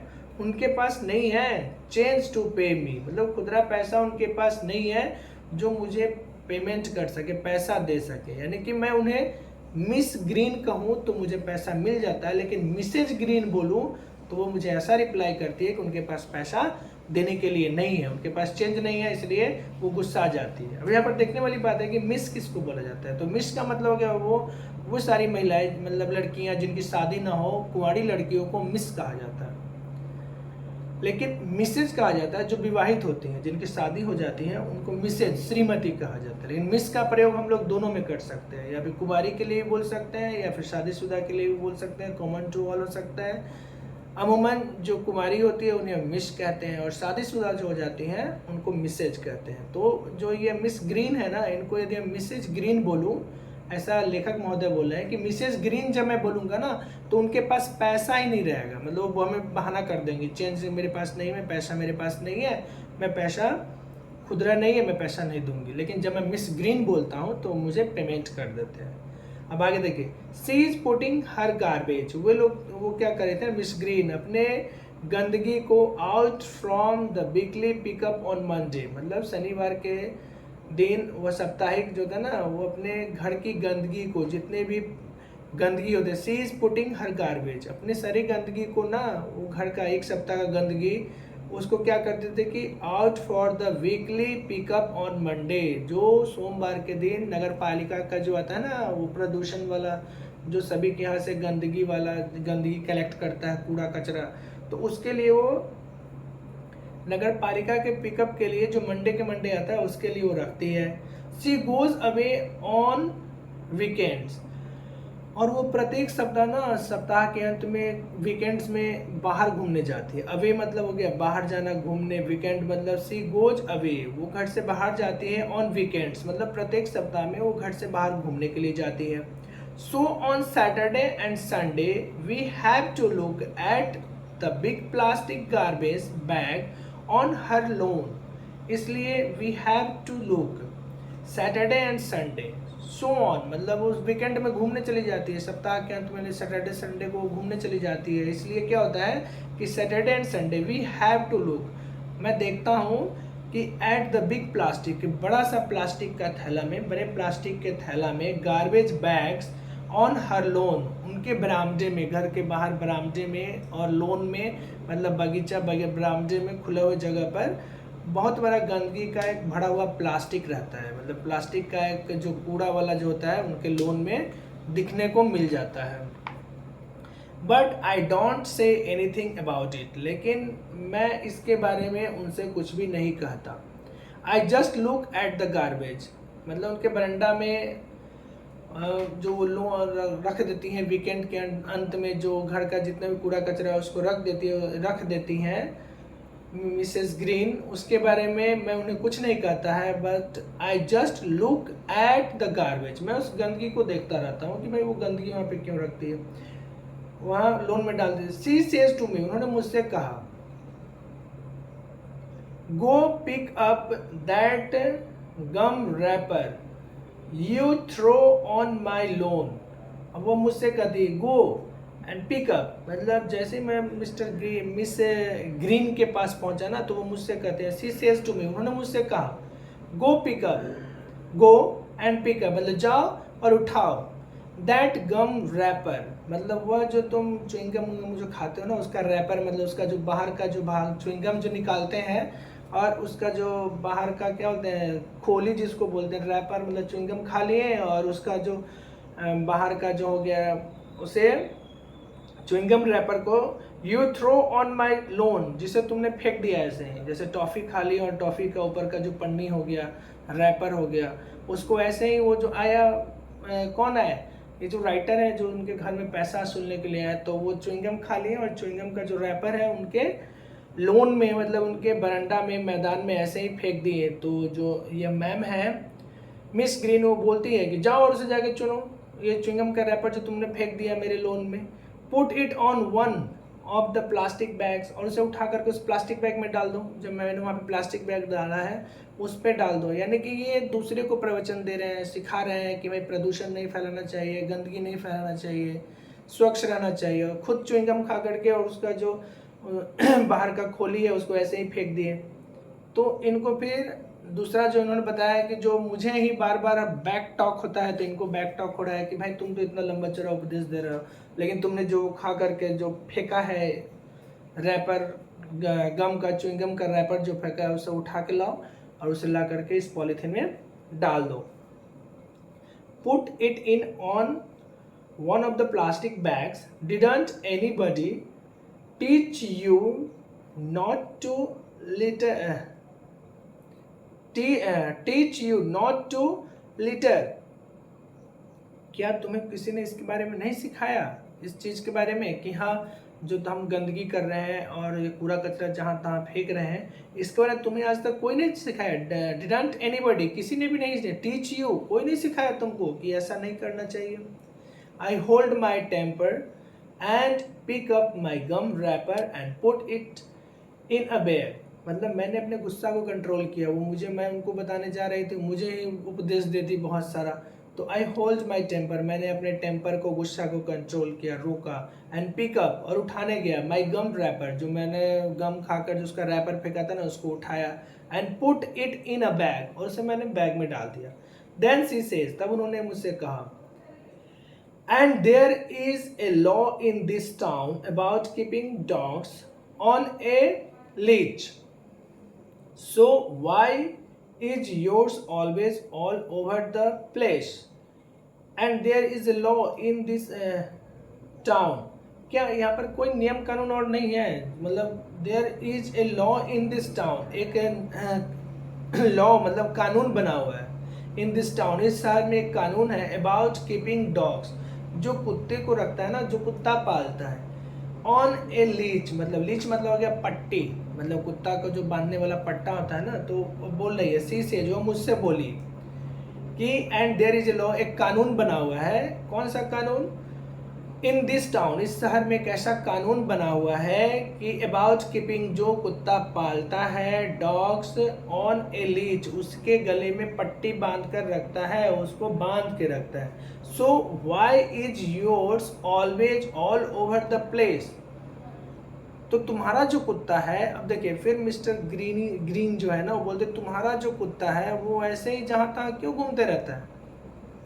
S1: उनके पास नहीं है, चेंज टू पे मी, मतलब खुदरा पैसा उनके पास नहीं है जो मुझे पेमेंट कर सके, पैसा दे सके। यानी कि मैं उन्हें मिस ग्रीन कहूँ तो मुझे पैसा मिल जाता है, लेकिन मिसेज ग्रीन बोलूँ तो वो मुझे ऐसा रिप्लाई करती है कि उनके पास पैसा देने के लिए नहीं है, उनके पास चेंज नहीं है, इसलिए वो गुस्सा आ जाती है। अब यहाँ पर देखने वाली बात है कि मिस किसको बोला जाता है, तो मिस का मतलब हो गया वो सारी महिलाएं, मतलब लड़कियां जिनकी शादी ना हो, कुंवारी लड़कियों को मिस कहा जाता है। लेकिन मिसेज कहा जाता है जो विवाहित होती हैं, जिनकी शादी हो जाती है उनको मिसेज श्रीमती कहा जाता है। लेकिन मिस का प्रयोग हम लोग दोनों में कर सकते हैं, या फिर कुंवारी के लिए बोल सकते हैं या फिर शादीशुदा के लिए भी बोल सकते हैं, कॉमन टू ऑल हो सकता है। अमूमन जो कुमारी होती है उन्हें मिस कहते हैं और शादीशुदा जो हो जाती हैं उनको मिसेज कहते हैं। तो जो ये मिस ग्रीन है ना, इनको यदि मैं मिसेज ग्रीन बोलूँ, ऐसा लेखक महोदय बोल रहे हैं कि मिसेज ग्रीन जब मैं बोलूँगा ना तो उनके पास पैसा ही नहीं रहेगा, मतलब वो हमें बहाना कर देंगे, चेंज मेरे पास नहीं है, पैसा मेरे पास नहीं है, मैं पैसा खुदरा नहीं है, मैं पैसा नहीं दूंगी। लेकिन जब मैं मिस ग्रीन बोलता हूँ तो मुझे पेमेंट कर देते हैं। अब आगे देखिए, सी इज पुटिंग हर गार्बेज, वो क्या कर रहे थे, मिस ग्रीन अपने गंदगी को out from the weekly pickup on Monday, मतलब शनिवार के दिन वह साप्ताहिक जो था ना वो अपने घर की गंदगी को, जितने भी गंदगी होते, सी इज पुटिंग हर गार्बेज, अपने सारी गंदगी को ना, वो घर का एक सप्ताह का गंदगी उसको क्या करते थे कि out for the weekly pickup on Monday, जो सोमवार के दिन नगर पालिका का जो आता है ना वो प्रदूषण वाला, जो सभी के यहाँ से गंदगी कलेक्ट करता है, कूड़ा कचरा, तो उसके लिए वो नगर पालिका के पिकअप के लिए जो मंडे के मंडे आता है उसके लिए वो रखती है। She goes away on weekends, और वो प्रत्येक सप्ताह ना, सप्ताह के अंत में वीकेंड्स में बाहर घूमने जाती है। अवे मतलब हो गया बाहर जाना, घूमने, वीकेंड मतलब सी गोज अवे, वो घर से बाहर जाती है, ऑन वीकेंड्स मतलब प्रत्येक सप्ताह में वो घर से बाहर घूमने के लिए जाती है। So on Saturday and Sunday we have to look at the big plastic garbage bag on her lawn. इसलिए we have to look Saturday and Sunday. So on मतलब उस वीकेंड में घूमने चली जाती है, सप्ताह के अंत में सैटरडे संडे को घूमने चली जाती है। इसलिए क्या होता है कि Saturday and Sunday we have to look, मैं देखता हूँ कि एट द बिग प्लास्टिक, बड़ा सा प्लास्टिक का थैला में, बड़े प्लास्टिक के थैला में, garbage bags on her loan, उनके बरामदे में, घर के बाहर बरामदे में, और लोन में मतलब बगीचा बरामदे में, खुले हुए जगह पर बहुत बड़ा गंदगी का एक भरा हुआ प्लास्टिक रहता है, मतलब प्लास्टिक का एक जो कूड़ा वाला जो होता है उनके लोन में दिखने को मिल जाता है। But I don't say anything about it, लेकिन मैं इसके बारे में उनसे कुछ भी नहीं कहता। I just look at the garbage, मतलब उनके बरंडा में जो वो लोग रख देती हैं वीकेंड के अंत में, जो घर का जितना भी कूड़ा कचरा है उसको रख देती हैं मिसेस ग्रीन, उसके बारे में मैं उन्हें कुछ नहीं कहता है। But I just look at the garbage, मैं उस गंदगी को देखता रहता हूँ कि भाई वो गंदगी वहाँ पे क्यों रखती है, वहाँ लोन में डाल दी। शी सेज टू मी, उन्होंने मुझसे कहा, go pick up that gum wrapper you throw on my lawn. अब वो मुझसे कहती है गो एंड पिक अप, मतलब जैसे मैं मिस ग्रीन के पास पहुंचा ना, तो वो मुझसे कहते हैं, शी सेज टू मी, उन्होंने मुझसे कहा, go pick up, go and pick up मतलब जाओ और उठाओ, दैट गम रैपर मतलब वह जो तुम च्युइंगम जो खाते हो ना उसका रैपर, मतलब उसका जो बाहर का जो भाग च्युइंगम जो निकालते हैं और उसका जो बाहर का क्या बोलते हैं, खोली जिसको बोलते हैं, रैपर मतलब च्युइंगम खा लिए और उसका जो बाहर का जो हो गया उसे च्युइंगम रैपर को you throw on my lawn, जिसे तुमने फेंक दिया ऐसे ही, जैसे टॉफ़ी खा ली और टॉफ़ी का ऊपर का जो पन्नी हो गया, रैपर हो गया, उसको ऐसे ही वो जो आया कौन आया, ये जो राइटर है जो उनके घर में पैसा सुनने के लिए आया, तो वो च्युइंगम खा लिए और च्युइंगम का जो रैपर है उनके लोन में मतलब उनके बरंडा में मैदान में ऐसे ही फेंक दिए। तो जो ये मैम है मिस ग्रीन, वो बोलती है कि जाओ और उसे जाके चुनो, ये च्युइंगम का रैपर जो तुमने फेंक दिया मेरे लोन में, put it on one of the plastic bags, और उसे उठा करके उस प्लास्टिक बैग में डाल दो, जब मैंने वहाँ पे प्लास्टिक बैग डाला है उस पर डाल दो। यानी कि ये दूसरे को प्रवचन दे रहे हैं, सिखा रहे हैं कि भाई प्रदूषण नहीं फैलाना चाहिए, गंदगी नहीं फैलाना चाहिए, स्वच्छ रहना चाहिए, और खुद च्युइंगम खा करके और उसका जो बाहर का खोली है उसको ऐसे ही फेंक दिए। तो इनको फिर दूसरा जो इन्होंने बताया कि जो मुझे ही बार बार बैक टॉक होता है, तो इनको बैक टॉक हो रहा है कि भाई तुम तो इतना लंबा चौड़ा उपदेश दे रहे हो, लेकिन तुमने जो खा करके जो फेंका है रैपर, गम का च्युइंगम का रैपर जो फेंका है उसे उठा के लाओ और उसे ला करके इस पॉलीथीन में डाल दो। Put it in on one of the plastic bags, didn't anybody teach you not to litter teach you not to litter, क्या तुम्हें किसी ने इसके बारे में नहीं सिखाया, इस चीज़ के बारे में कि हाँ जो हम गंदगी कर रहे हैं और ये कूड़ा कचरा जहाँ तहाँ फेंक रहे हैं, इसके बारे में तुम्हें आज तक कोई नहीं सिखाया। डिडंट एनीबडी, किसी ने भी नहीं, टीच यू कोई नहीं सिखाया तुमको कि ऐसा नहीं करना चाहिए। I hold my temper and pick up my gum wrapper and put it in a bag, मतलब मैंने अपने गुस्सा को कंट्रोल किया, वो मुझे, मैं उनको बताने जा रही थी, मुझे ही उपदेश देती बहुत सारा, तो आई होल्ड माई टेम्पर, मैंने अपने टेम्पर को, गुस्सा को कंट्रोल किया, रोका, एंड पिकअप और उठाने गया, माई गम रैपर जो मैंने गम खाकर जो उसका रैपर फेंका था ना उसको उठाया, and put it in a bag, और उसे मैंने बैग में डाल दिया। देन शी सेज, तब उन्होंने मुझसे कहा, and there is a law in this town about keeping dogs on a leash, so why is yours always all over the place and there is a law in this town, क्या यहाँ पर कोई नियम कानून और नहीं है, मतलब there is a law in this town, एक लॉ मतलब कानून बना हुआ है, in this town इस शहर में एक कानून है, about keeping dogs जो कुत्ते को रखता है ना, जो कुत्ता पालता है, ऑन ए लीच मतलब लीच मतलब हो गया पट्टी, मतलब कुत्ता को जो बांधने वाला पट्टा होता है ना, तो वो बोल रही है सी से जो मुझसे बोली कि and there is a law, एक कानून बना हुआ है। कौन सा कानून? इन दिस टाउन, इस शहर में एक ऐसा कानून बना हुआ है कि अबाउट कीपिंग, जो कुत्ता पालता है डॉग्स ऑन ए लीच, उसके गले में पट्टी बांध कर रखता है, उसको बांध के रखता है। So why is yours always all over the place, तो तुम्हारा जो कुत्ता है, अब देखिए फिर मिस्टर ग्रीन जो है ना वो बोलते तुम्हारा जो कुत्ता है वो ऐसे ही जहाँ तहाँ क्यों घूमते रहता है।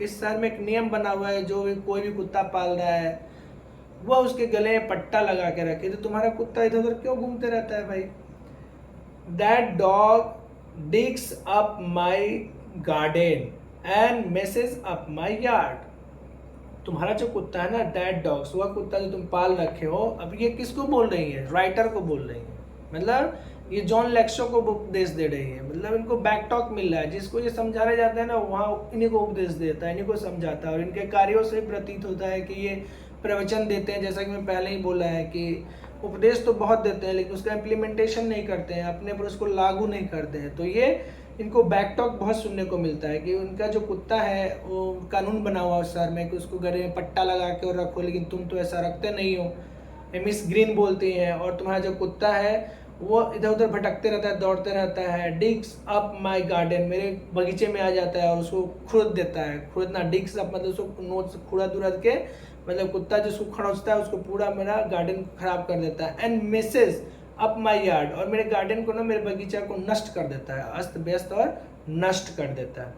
S1: इस शहर में एक नियम बना हुआ है, जो कोई भी कुत्ता पाल रहा है वह उसके गले में पट्टा लगा के रखे, तो तुम्हारा कुत्ता इधर उधर क्यों घूमते रहता है भाई। That dog digs up my garden and message up my yard, तुम्हारा जो कुत्ता है ना दैट डॉग्स, वह कुत्ता जो तुम पाल रखे हो, अब ये किसको बोल रही है? राइटर को बोल रही है, मतलब ये जॉन लेक्सो को उपदेश दे रही है, मतलब इनको बैक टॉक मिल रहा है, जिसको ये समझाने जाते हैं ना वहाँ इन्हीं को उपदेश देता है, इन्हीं को समझाता है, और इनके कार्यों से प्रतीत होता है कि ये प्रवचन देते हैं। जैसा कि मैं पहले ही बोला है कि उपदेश तो बहुत देते हैं लेकिन उसका इम्प्लीमेंटेशन नहीं करते हैं, अपने पर उसको लागू नहीं करते हैं। तो ये इनको बैक टॉक बहुत सुनने को मिलता है कि उनका जो कुत्ता है वो कानून बना हुआ उस शहर में कि उसको गले में पट्टा लगा के और रखो, लेकिन तुम तो ऐसा रखते नहीं हो, मिस ग्रीन बोलती हैं। और तुम्हारा जो कुत्ता है वो इधर उधर भटकते रहता है, दौड़ते रहता है, डिग्स अप माई गार्डन, मेरे बगीचे में आ जाता है और उसको खुरद देता है। खुरदना, डिग्स अप मतलब उसको नोच खुरद उरद के, मतलब कुत्ता जो उसको खड़ोचता है उसको पूरा मेरा गार्डन खराब कर देता है। And messes up my yard, और मेरे गार्डन को ना, मेरे बगीचा को नष्ट कर देता है, अस्त व्यस्त और नष्ट कर देता है।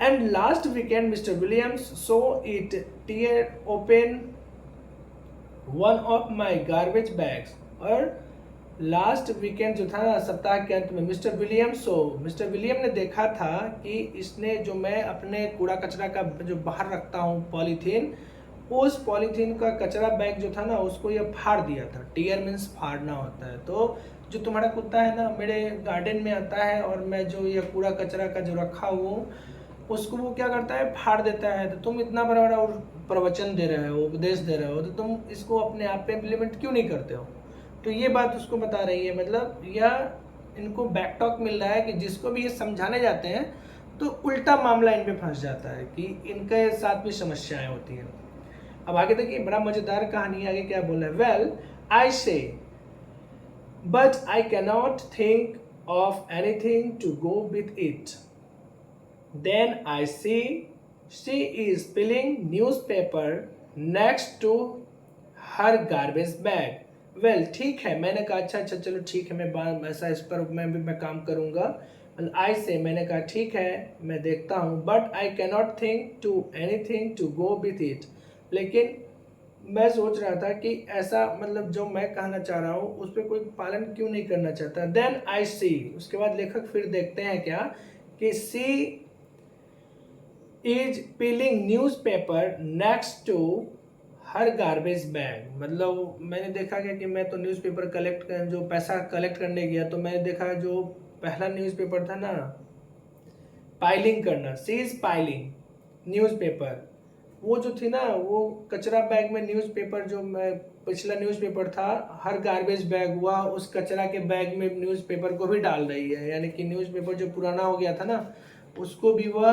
S1: And last weekend mister Williams so it tear open one of my garbage bags, और लास्ट वीकेंड जो था ना, सप्ताह के अंत में मिस्टर विलियम ने देखा था कि इसने, जो मैं अपने कूड़ा कचरा का जो बाहर रखता हूँ पॉलीथीन, उस पॉलीथीन का कचरा बैग जो था ना उसको ये फाड़ दिया था। टीयर मीन्स फाड़ना होता है। तो जो तुम्हारा कुत्ता है ना मेरे गार्डन में आता है और मैं जो ये कूड़ा कचरा का जो रखा हुआ उसको वो क्या करता है, फाड़ देता है। तो तुम इतना बड़ा बड़ा प्रवचन दे रहे हो, उपदेश दे रहे हो, तो तुम इसको अपने आप पे इम्प्लीमेंट क्यों नहीं करते हो। तो ये बात उसको बता रही है, मतलब यह इनको बैक टॉक मिल रहा है कि जिसको भी ये समझाने जाते हैं तो उल्टा मामला इन पे फंस जाता है कि इनके साथ भी समस्याएं होती हैं। अब आगे देखिए, बड़ा मजेदार कहानी आगे क्या बोला है। Well I say but I cannot think of anything to go with it, then I she is piling newspaper next to her garbage bag. Well ठीक है, मैंने कहा अच्छा चलो ठीक है, मैं ऐसा इस पर मैं काम करूँगा। आई से, मैंने कहा ठीक है मैं देखता हूँ, but I cannot think to anything to go with it, लेकिन मैं सोच रहा था कि ऐसा, मतलब जो मैं कहना चाह रहा हूँ उस पर कोई पालन क्यों नहीं करना चाहता। देन आई सी, उसके बाद लेखक फिर देखते हैं क्या कि she is peeling newspaper next to her garbage bag, मतलब मैंने देखा क्या कि मैं तो न्यूज़पेपर कलेक्ट कर, जो पैसा कलेक्ट करने गया तो मैंने देखा जो पहला न्यूज़पेपर था ना, पाइलिंग करना, सी इज पाइलिंग न्यूज़पेपर, वो जो थी ना वो कचरा बैग में न्यूज़पेपर, जो मैं पिछला न्यूज़पेपर था हर गार्बेज बैग हुआ, उस कचरा के बैग में न्यूज़पेपर को भी डाल रही है, यानी कि न्यूज़पेपर जो पुराना हो गया था ना उसको भी वह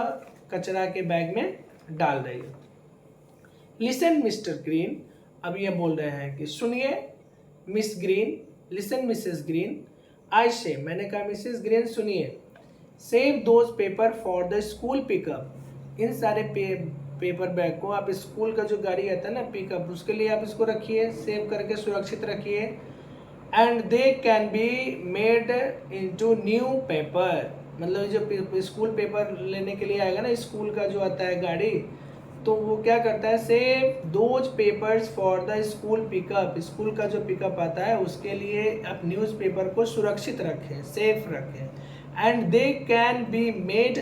S1: कचरा के बैग में डाल रही है। लिसन मिस्टर ग्रीन, अब ये बोल रहे हैं कि सुनिए Miss Green, listen Mrs Green, I say, मैंने कहा मिसेस ग्रीन सुनिए, save those paper for the school pickup, इन सारे पेपर बैग को आप स्कूल का जो गाड़ी आता है ना पिकअप, उसके लिए आप इसको रखिए, सेव करके सुरक्षित रखिए। And they can be made into new paper, मतलब जो स्कूल पेपर लेने के लिए आएगा ना, स्कूल का जो आता है गाड़ी, तो वो क्या करता है, save those papers for the school pickup, school का जो पिकअप आता है उसके लिए आप न्यूज़पेपर को सुरक्षित रखें, सेफ रखें। And they can be made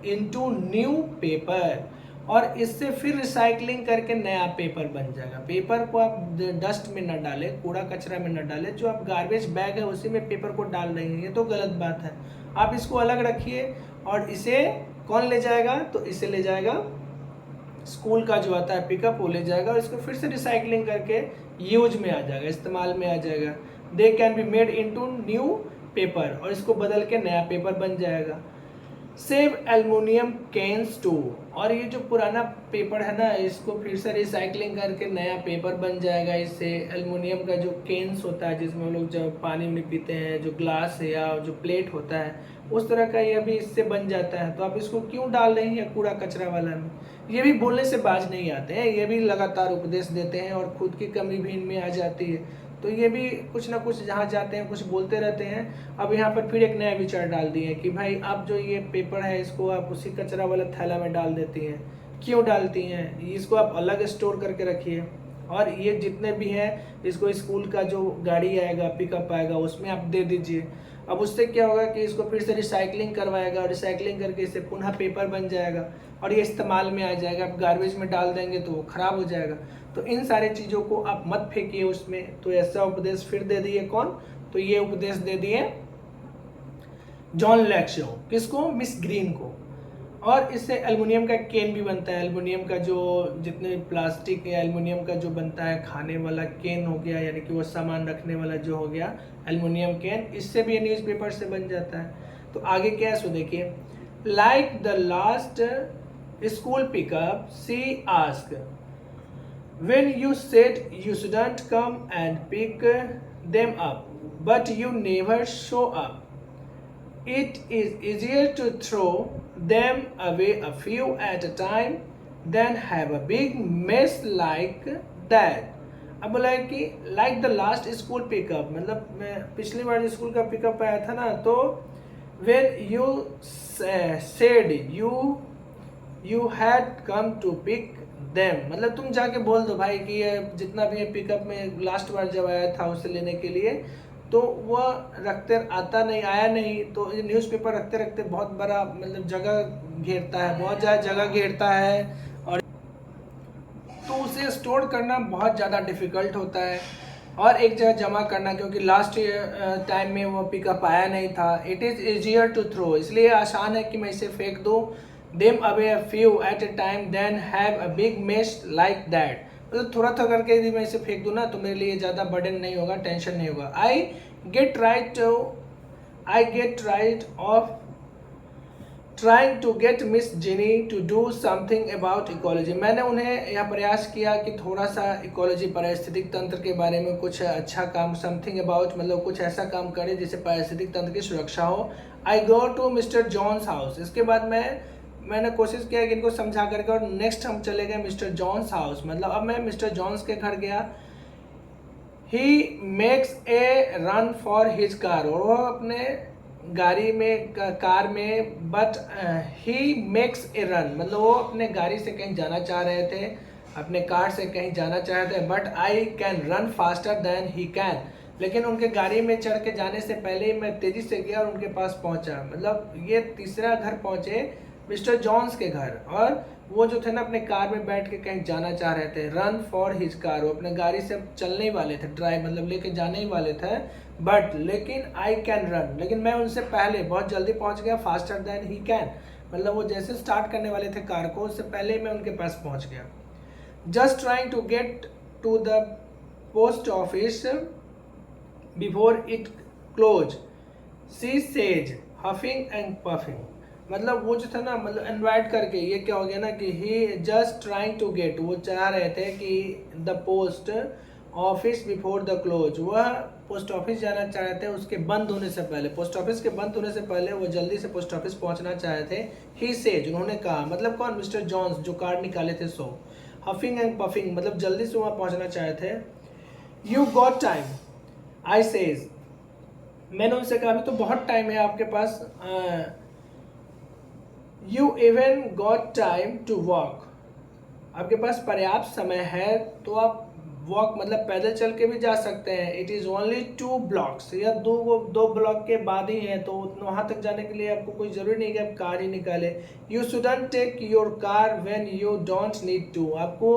S1: into new paper, और इससे फिर रिसाइकलिंग करके नया पेपर बन जाएगा। पेपर को आप डस्ट में न डालें, कूड़ा कचरा में न डालें, जो आप गार्बेज बैग है उसी में पेपर को डाल रही हैं, ये तो गलत बात है। आप इसको अलग रखिए, और इसे कौन ले जाएगा, तो इसे ले जाएगा स्कूल का जो आता है पिकअप, वो ले जाएगा और इसको फिर से रिसाइकलिंग करके यूज में आ जाएगा, इस्तेमाल में आ जाएगा। They can be made into new paper, और इसको बदल के नया पेपर बन जाएगा। सेव एल्युमिनियम कैंस टू, और ये जो पुराना पेपर है ना इसको फिर से रिसाइकलिंग करके नया पेपर बन जाएगा। इससे एल्युमिनियम का जो कैंस होता है जिसमें हम लोग जब पानी में पीते हैं, जो ग्लास है या जो प्लेट होता है उस तरह का ये भी इससे बन जाता है। तो आप इसको क्यों डाल रही हैं कूड़ा कचरा वाला में? ये भी बोलने से बाज नहीं आते हैं, ये भी लगातार उपदेश देते हैं और खुद की कमी भी इनमें आ जाती है। तो ये भी कुछ ना कुछ जहाँ जाते हैं कुछ बोलते रहते हैं। अब यहाँ पर फिर एक नया विचार डाल दिए कि भाई आप जो ये पेपर है इसको आप उसी कचरा वाला थैला में डाल देती हैं। क्यों डालती हैं? इसको आप अलग स्टोर करके रखिए, और ये जितने भी हैं इसको स्कूल का जो गाड़ी आएगा पिकअप आएगा उसमें आप दे दीजिए। अब उससे क्या होगा कि इसको फिर से रिसाइकलिंग करवाएगा, रिसाइकलिंग करके इससे पुनः पेपर बन जाएगा और ये इस्तेमाल में आ जाएगा। आप गार्बेज में डाल देंगे तो वो ख़राब हो जाएगा। तो इन सारे चीज़ों को आप मत फेंकिए उसमें। तो ऐसा उपदेश फिर दे दिए कौन? तो ये उपदेश दे दिए जॉन लैक्शो। किसको? मिस ग्रीन को। और इससे एल्युमिनियम का केन भी बनता है। एल्युमिनियम का जो जितने प्लास्टिक या एल्युमिनियम का जो बनता है खाने वाला केन हो गया, यानी कि वो सामान रखने वाला जो हो गया एल्युमिनियम केन, इससे भी न्यूज़पेपर से बन जाता है। तो आगे क्या है सो देखिए, like the last school pickup she ask, when you said you shouldn't come and pick them up, but you never show up. It is easier to throw them away a few at a time than have a big mess like that. अब बोला है कि like the last school pickup, मतलब पिछली बार स्कूल का पिकअप आया था ना, तो when you said you had come to pick them, मतलब तुम जाके बोल दो भाई कि ये जितना भी पिकअप में लास्ट बार जब आया था उसे लेने के लिए, तो वह रखते आता नहीं, आया नहीं। तो ये न्यूज़पेपर रखते रखते बहुत बड़ा मतलब जगह घेरता है, बहुत ज़्यादा जगह घेरता है, और तो उसे स्टोर करना बहुत ज़्यादा डिफ़िकल्ट होता है और एक जगह जमा करना, क्योंकि लास्ट टाइम में वो पिकअप आया नहीं था। It is easier to throw, इसलिए आसान है कि मैं इसे फेंक दूँ। them away a few at a time then have a big mess like that, मतलब थोड़ा थोड़ा करके यदि मैं इसे फेंक दूँ ना तो मेरे लिए ज़्यादा बर्डन नहीं होगा, टेंशन नहीं होगा। I get right of trying to get Miss Ginny to do something about ecology। मैंने उन्हें यह प्रयास किया कि थोड़ा सा इकोलॉजी पारिस्थितिक तंत्र के बारे में कुछ अच्छा काम, समथिंग अबाउट मतलब कुछ ऐसा काम करे जिससे पारिस्थितिक तंत्र की सुरक्षा हो। I go to mister Jones house, इसके बाद मैंने कोशिश किया कि इनको समझा करके, और नेक्स्ट हम चले गए मिस्टर जॉन्स हाउस, मतलब अब मैं मिस्टर जॉन्स के घर गया। He makes a run for his car, और वो अपने गाड़ी में कार में, but he makes a run, मतलब वो अपने गाड़ी से कहीं जाना चाह रहे थे, अपने कार से कहीं जाना चाह रहे थे। But I can run faster than he can, लेकिन उनके गाड़ी में चढ़ के जाने से पहले ही मैं तेज़ी से गया और उनके पास पहुंचा। मतलब ये तीसरा घर पहुंचे मिस्टर जॉन्स के घर, और वो जो थे ना अपने कार में बैठ के कहीं जाना चाह रहे थे। रन फॉर हिज कार, वो अपने गाड़ी से चलने ही वाले थे, ड्राइव मतलब लेके जाने ही वाले थे। बट लेकिन आई कैन रन, लेकिन मैं उनसे पहले बहुत जल्दी पहुंच गया। फास्टर देन ही कैन, मतलब वो जैसे स्टार्ट करने वाले थे कार को उससे पहले मैं उनके पास पहुंच गया। Just trying to get to the post office before it close, she says huffing and puffing, मतलब वो जो था ना, मतलब इनवाइट करके ये क्या हो गया ना कि ही जस्ट ट्राइंग टू गेट, वो चाह रहे थे कि the post office before the close, वह पोस्ट ऑफिस जाना चाह रहे थे उसके बंद होने से पहले, पोस्ट ऑफिस के बंद होने से पहले वो जल्दी से पोस्ट ऑफिस पहुंचना चाह रहे थे। ही सेज, उन्होंने कहा, मतलब कौन? मिस्टर जॉन्स जो कार्ड निकाले थे सो। हफिंग एंड पफिंग, मतलब जल्दी से वहाँ पहुँचना चाह रहे थे। You got time, I says, मैंने उनसे कहा अभी तो बहुत टाइम है आपके पास। You even got time to walk, आपके पास पर्याप्त समय है तो आप वॉक मतलब पैदल चल के भी जा सकते हैं। इट इज़ ओनली 2 blocks, या दो ब्लॉक के बाद ही है, तो वहाँ तक जाने के लिए आपको कोई ज़रूरी नहीं कि आप कार ही निकाले। You shouldn't take your car when you don't need to, आपको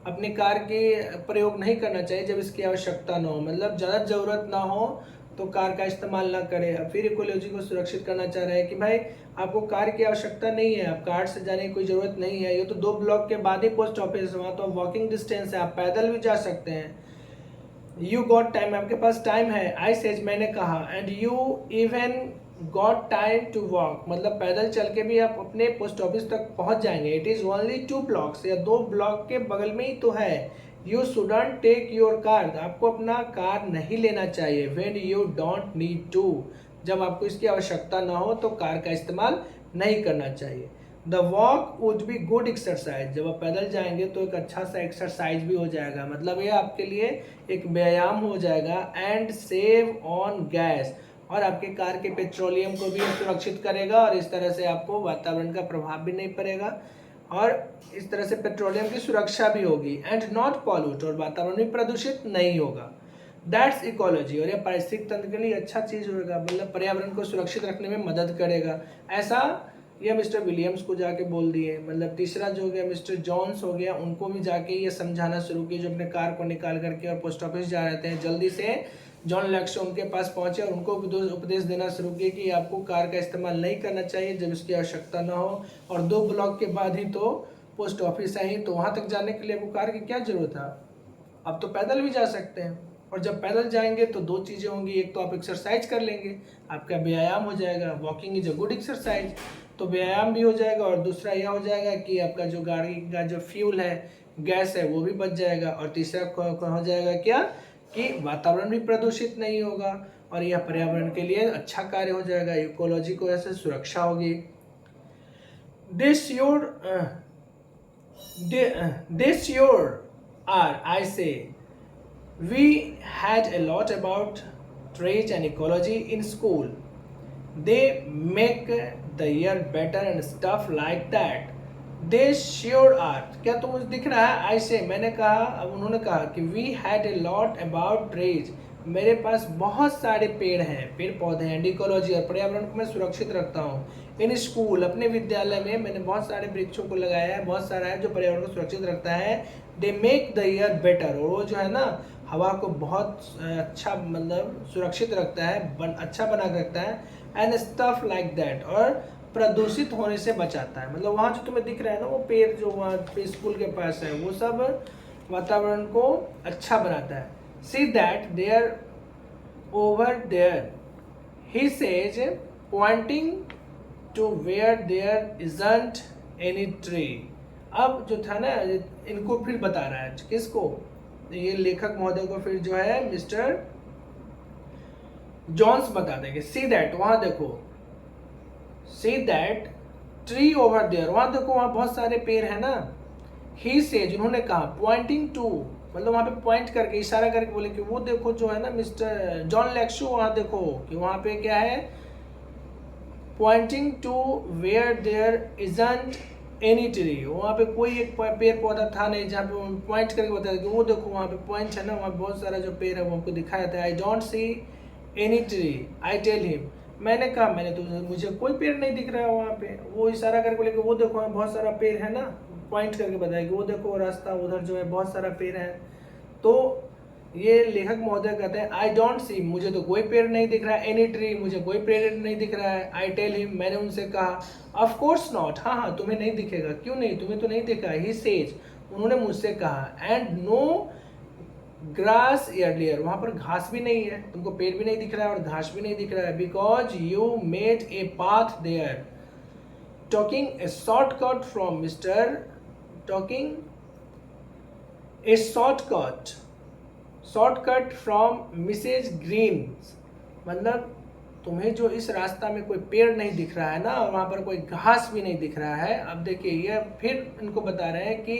S1: अपनी कार के प्रयोग नहीं करना चाहिए जब इसकी आवश्यकता ना हो, मतलब ज़्यादा ज़रूरत ना हो तो कार का इस्तेमाल ना करें। अब फिर इकोलॉजी को सुरक्षित करना चाह रहे हैं कि भाई आपको कार की आवश्यकता नहीं है, आप कार से जाने की कोई ज़रूरत नहीं है, ये तो 2 ब्लॉक के बाद ही पोस्ट ऑफिस, वहाँ तो वॉकिंग डिस्टेंस है, आप पैदल भी जा सकते हैं। यू गॉट टाइम, आपके पास टाइम है। आई सेज, मैंने कहा। And you even got time to walk, मतलब पैदल चल के भी आप अपने पोस्ट ऑफिस तक पहुंच जाएंगे। इट इज़ ओनली 2 ब्लॉक्स, या 2 ब्लॉक के बगल में ही तो है। You shouldn't take your car, आपको अपना कार नहीं लेना चाहिए। When you don't need to, जब आपको इसकी आवश्यकता ना हो तो कार का इस्तेमाल नहीं करना चाहिए। The walk would be good exercise, जब आप पैदल जाएंगे तो एक अच्छा सा एक्सरसाइज भी हो जाएगा, मतलब ये आपके लिए एक व्यायाम हो जाएगा। एंड सेव ऑन गैस, और आपके कार के पेट्रोलियम को भी सुरक्षित करेगा, और इस तरह से आपको वातावरण का प्रभाव भी नहीं पड़ेगा, और इस तरह से पेट्रोलियम की सुरक्षा भी होगी। एंड नॉट पॉल्यूट, और वातावरण भी प्रदूषित नहीं होगा। दैट्स इकोलॉजी, और यह पारिस्थितिक तंत्र के लिए अच्छा चीज होगा, मतलब पर्यावरण को सुरक्षित रखने में मदद करेगा। ऐसा ये मिस्टर विलियम्स को जाके बोल दिए। मतलब तीसरा जो हो गया मिस्टर जॉन्स हो गया, उनको भी जाके ये समझाना शुरू किया, जो अपने कार को निकाल करके और पोस्ट ऑफिस जा रहे थे। जल्दी से जॉन लैक्सो उनके पास पहुंचे और उनको उपदेश देना शुरू किया कि आपको कार का इस्तेमाल नहीं करना चाहिए जब इसकी आवश्यकता ना हो, और 2 ब्लॉक के बाद ही तो पोस्ट ऑफिस है ही, तो वहां तक जाने के लिए आपको कार की क्या जरूरत है, अब तो पैदल भी जा सकते हैं। और जब पैदल जाएंगे तो 2 चीज़ें होंगी, एक तो आप एक्सरसाइज कर लेंगे, आपका व्यायाम हो जाएगा, walking is a good exercise, तो व्यायाम भी हो जाएगा, और दूसरा यह हो जाएगा कि आपका जो गाड़ी का जो फ्यूल है, गैस है, वो भी बच जाएगा, और तीसरा हो जाएगा क्या कि वातावरण भी प्रदूषित नहीं होगा, और यह पर्यावरण के लिए अच्छा कार्य हो जाएगा, इकोलॉजी को ऐसे सुरक्षा होगी। This your this your are, I say, we had a lot about trees and ecology in school. They make the year better and stuff like that. They sure are. क्या तुम मुझे दिख रहा है? ऐसे मैंने कहा, अब उन्होंने कहा कि we had a lot about trees. मेरे पास बहुत सारे पेड़ हैं, पेड़ पौधे हैं, इकोलॉजी और पर्यावरण को मैं सुरक्षित रखता हूँ। इन स्कूल, अपने विद्यालय में मैंने बहुत सारे वृक्षों को लगाया है, बहुत सारा है जो पर्यावरण को सुरक्षित रखता है। They make the year better, और वो जो है ना हवा को बहुत अच्छा मतलब सुरक्षित रखता है, अच्छा बना के रखता है। एंड स्टफ लाइक दैट, और प्रदूषित होने से बचाता है। मतलब वहाँ जो तुम्हें दिख रहा है ना वो पेड़ जो वहाँ पे स्कूल के पास है, वो सब वातावरण को अच्छा बनाता है। See that there over there, he says pointing to where there isn't any tree. अब जो था ना इनको फिर बता रहा है, किसको, ये लेखक महोदय को फिर जो है मिस्टर जॉन्स बता देंगे। सी दैट, वहां देखो, see that tree over there, वहां देखो वहां बहुत सारे पेड़ है ना। ही सेज, उन्होंने कहा, पॉइंटिंग टू, मतलब वहां पे पॉइंट करके इशारा करके बोले कि वो देखो जो है ना मिस्टर जॉन लैक्सो, वहां देखो कि वहां पे क्या है, pointing to where there isn't any tree, वहाँ पे कोई एक पेड़ पौधा था नहीं, जहाँ पे पॉइंट करके बताया कि वो देखो वहाँ पे पॉइंट है ना, वहाँ बहुत सारा जो पेड़ है वो हमको दिखाया था। I don't see any tree, I tell him, मैंने कहा मैंने तो मुझे कोई पेड़ नहीं दिख रहा है वहाँ पे। वो इशारा करके बोले कि वो देखो वहाँ बहुत सारा पेड़ है ना, पॉइंट करके बताया कि वो देखो रास्ता उधर जो है बहुत सारा पेड़ है। तो ये लेखक महोदय कहते हैं आई डोंट सी, मुझे तो कोई पेड़ नहीं दिख रहा है, एनी ट्री, मुझे कोई पेड़ नहीं दिख रहा है। आई टेल हिम, मैंने उनसे कहा, ऑफ कोर्स नॉट, हाँ हाँ तुम्हें नहीं दिखेगा, क्यों नहीं, तुम्हें तो नहीं दिखा। ही सेज, उन्होंने मुझसे कहा, एंड नो ग्रास एयरलियर, वहां पर घास भी नहीं है, तुमको पेड़ भी नहीं दिख रहा है और घास भी नहीं दिख रहा है, because you made a path there, talking a shortcut from mister, talking a shortcut from Mrs Green, मतलब तुम्हें जो इस रास्ता में कोई पेड़ नहीं दिख रहा है ना, और वहाँ पर कोई घास भी नहीं दिख रहा है। अब देखिए ये फिर इनको बता रहे हैं कि